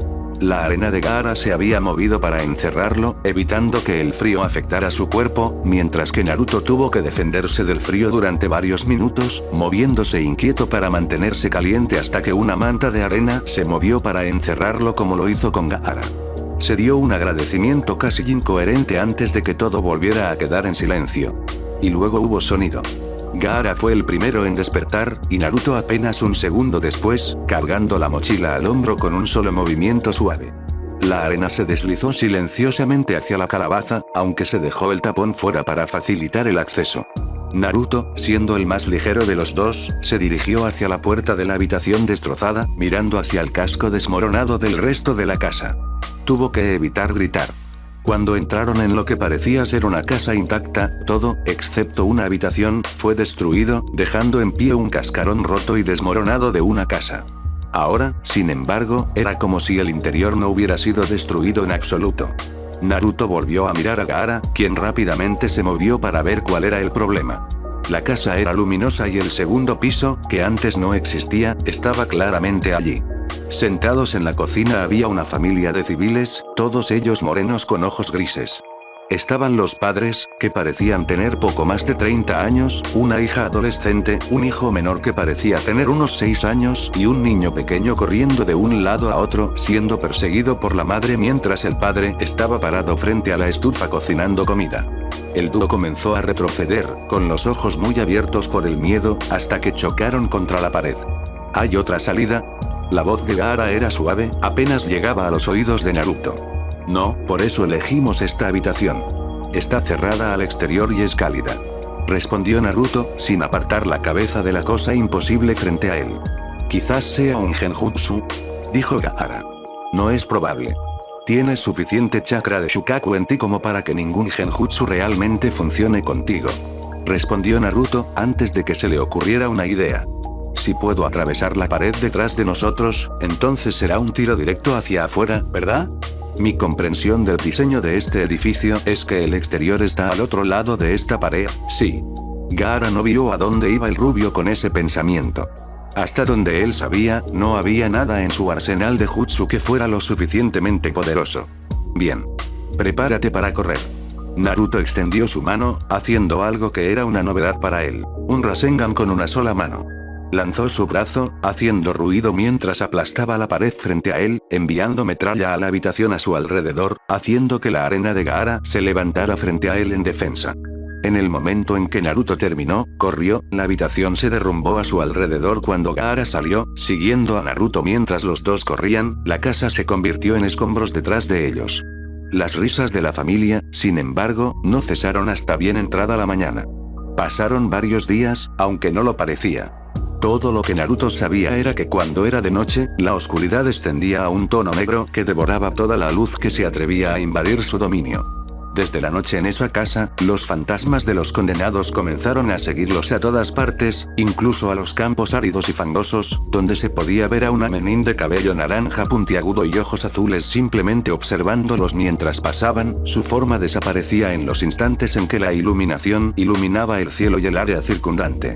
La arena de Gaara se había movido para encerrarlo, evitando que el frío afectara su cuerpo, mientras que Naruto tuvo que defenderse del frío durante varios minutos, moviéndose inquieto para mantenerse caliente hasta que una manta de arena se movió para encerrarlo como lo hizo con Gaara. Se dio un agradecimiento casi incoherente antes de que todo volviera a quedar en silencio. Y luego hubo sonido. Gaara fue el primero en despertar, y Naruto apenas un segundo después, cargando la mochila al hombro con un solo movimiento suave. La arena se deslizó silenciosamente hacia la calabaza, aunque se dejó el tapón fuera para facilitar el acceso. Naruto, siendo el más ligero de los dos, se dirigió hacia la puerta de la habitación destrozada, mirando hacia el casco desmoronado del resto de la casa. Tuvo que evitar gritar. Cuando entraron en lo que parecía ser una casa intacta, todo, excepto una habitación, fue destruido, dejando en pie un cascarón roto y desmoronado de una casa. Ahora, sin embargo, era como si el interior no hubiera sido destruido en absoluto. Naruto volvió a mirar a Gaara, quien rápidamente se movió para ver cuál era el problema. La casa era luminosa y el segundo piso, que antes no existía, estaba claramente allí. Sentados en la cocina había una familia de civiles, todos ellos morenos con ojos grises. Estaban los padres, que parecían tener poco más de 30 años, una hija adolescente, un hijo menor que parecía tener unos 6 años y un niño pequeño corriendo de un lado a otro, siendo perseguido por la madre mientras el padre estaba parado frente a la estufa cocinando comida. El dúo comenzó a retroceder, con los ojos muy abiertos por el miedo, hasta que chocaron contra la pared. ¿Hay otra salida? La voz de Gaara era suave, apenas llegaba a los oídos de Naruto. No, por eso elegimos esta habitación. Está cerrada al exterior y es cálida. Respondió Naruto, sin apartar la cabeza de la cosa imposible frente a él. Quizás sea un genjutsu, dijo Gaara. No es probable. Tienes suficiente chakra de Shukaku en ti como para que ningún genjutsu realmente funcione contigo. Respondió Naruto, antes de que se le ocurriera una idea. Si puedo atravesar la pared detrás de nosotros, entonces será un tiro directo hacia afuera, ¿verdad? Mi comprensión del diseño de este edificio es que el exterior está al otro lado de esta pared, sí. Gaara no vio a dónde iba el rubio con ese pensamiento. Hasta donde él sabía, no había nada en su arsenal de jutsu que fuera lo suficientemente poderoso. Bien. Prepárate para correr. Naruto extendió su mano, haciendo algo que era una novedad para él, un Rasengan con una sola mano. Lanzó su brazo, haciendo ruido mientras aplastaba la pared frente a él, enviando metralla a la habitación a su alrededor, haciendo que la arena de Gaara se levantara frente a él en defensa. En el momento en que Naruto terminó, corrió, la habitación se derrumbó a su alrededor cuando Gaara salió, siguiendo a Naruto mientras los dos corrían, la casa se convirtió en escombros detrás de ellos. Las risas de la familia, sin embargo, no cesaron hasta bien entrada la mañana. Pasaron varios días, aunque no lo parecía. Todo lo que Naruto sabía era que cuando era de noche, la oscuridad descendía a un tono negro que devoraba toda la luz que se atrevía a invadir su dominio. Desde la noche en esa casa, los fantasmas de los condenados comenzaron a seguirlos a todas partes, incluso a los campos áridos y fangosos, donde se podía ver a una menin de cabello naranja puntiagudo y ojos azules simplemente observándolos mientras pasaban, su forma desaparecía en los instantes en que la iluminación iluminaba el cielo y el área circundante.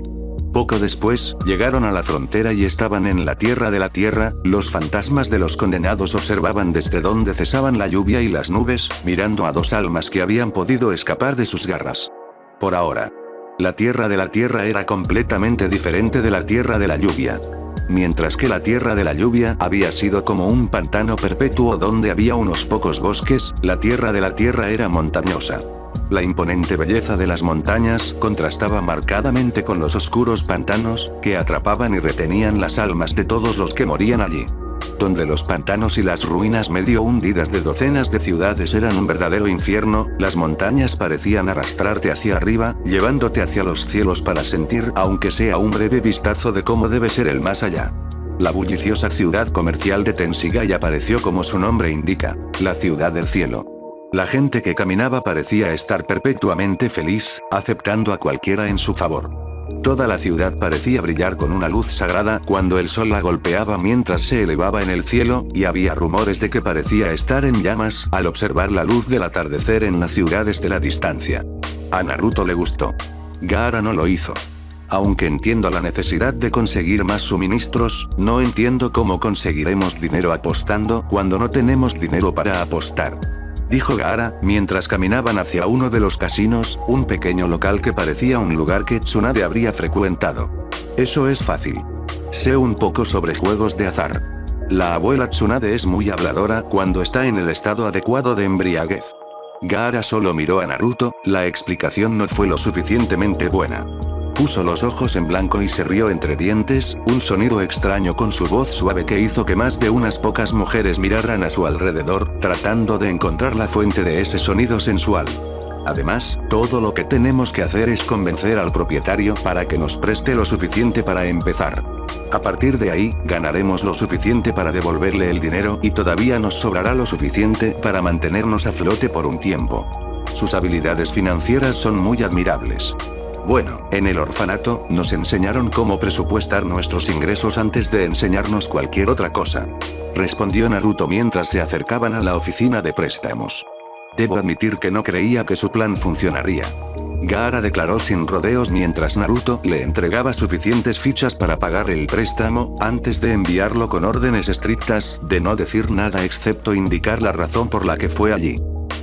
Poco después, llegaron a la frontera y estaban en la tierra de la tierra, los fantasmas de los condenados observaban desde donde cesaban la lluvia y las nubes, mirando a dos almas que habían podido escapar de sus garras. Por ahora. La tierra de la tierra era completamente diferente de la tierra de la lluvia. Mientras que la tierra de la lluvia había sido como un pantano perpetuo donde había unos pocos bosques, la tierra de la tierra era montañosa. La imponente belleza de las montañas contrastaba marcadamente con los oscuros pantanos, que atrapaban y retenían las almas de todos los que morían allí. donde los pantanos y las ruinas medio hundidas de docenas de ciudades eran un verdadero infierno, las montañas parecían arrastrarte hacia arriba, llevándote hacia los cielos para sentir, aunque sea un breve vistazo de cómo debe ser el más allá. La bulliciosa ciudad comercial de Tensigai apareció como su nombre indica, la ciudad del cielo. La gente que caminaba parecía estar perpetuamente feliz, aceptando a cualquiera en su favor. Toda la ciudad parecía brillar con una luz sagrada cuando el sol la golpeaba mientras se elevaba en el cielo, y había rumores de que parecía estar en llamas al observar la luz del atardecer en la ciudad desde la distancia. A Naruto le gustó. Gaara no lo hizo. Aunque entiendo la necesidad de conseguir más suministros, no entiendo cómo conseguiremos dinero apostando cuando no tenemos dinero para apostar. Dijo Gaara, mientras caminaban hacia uno de los casinos, un pequeño local que parecía un lugar que Tsunade habría frecuentado. Eso es fácil. Sé un poco sobre juegos de azar. La abuela Tsunade es muy habladora cuando está en el estado adecuado de embriaguez. Gaara solo miró a Naruto, la explicación no fue lo suficientemente buena. Puso los ojos en blanco y se rió entre dientes, un sonido extraño con su voz suave que hizo que más de unas pocas mujeres miraran a su alrededor, tratando de encontrar la fuente de ese sonido sensual. Además, todo lo que tenemos que hacer es convencer al propietario para que nos preste lo suficiente para empezar. A partir de ahí, ganaremos lo suficiente para devolverle el dinero y todavía nos sobrará lo suficiente para mantenernos a flote por un tiempo. Sus habilidades financieras son muy admirables. Bueno, en el orfanato, nos enseñaron cómo presupuestar nuestros ingresos antes de enseñarnos cualquier otra cosa. Respondió Naruto mientras se acercaban a la oficina de préstamos. Debo admitir que no creía que su plan funcionaría. Gaara declaró sin rodeos mientras Naruto le entregaba suficientes fichas para pagar el préstamo, antes de enviarlo con órdenes estrictas, de no decir nada excepto indicar la razón por la que fue allí.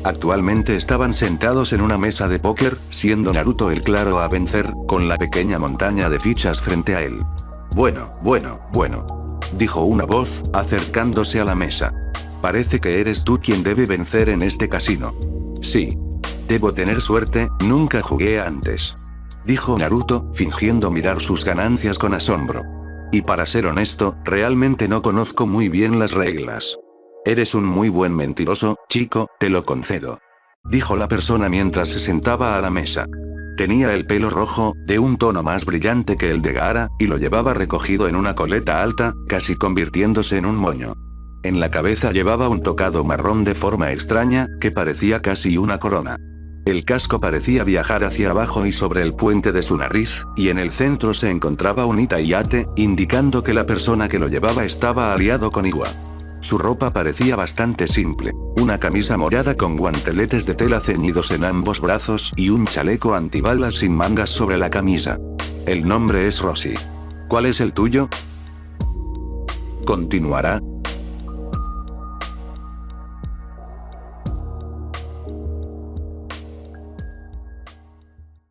Actualmente estaban sentados en una mesa de póker, siendo Naruto el claro a vencer, con la pequeña montaña de fichas frente a él. Bueno, dijo una voz, acercándose a la mesa. Parece que eres tú quien debe vencer en este casino. Sí. Debo tener suerte, nunca jugué antes. Dijo Naruto, fingiendo mirar sus ganancias con asombro. Y para ser honesto, realmente no conozco muy bien las reglas. Eres un muy buen mentiroso, chico, te lo concedo. Dijo la persona mientras se sentaba a la mesa. Tenía el pelo rojo, de un tono más brillante que el de Gaara, y lo llevaba recogido en una coleta alta, casi convirtiéndose en un moño. En la cabeza llevaba un tocado marrón de forma extraña, que parecía casi una corona. El casco parecía viajar hacia abajo y sobre el puente de su nariz, y en el centro se encontraba un Ita-Iyate, indicando que la persona que lo llevaba estaba aliado con Iwa. Su ropa parecía bastante simple, una camisa morada con guanteletes de tela ceñidos en ambos brazos y un chaleco antibalas sin mangas sobre la camisa. El nombre es Rossi. ¿Cuál es el tuyo? Continuará.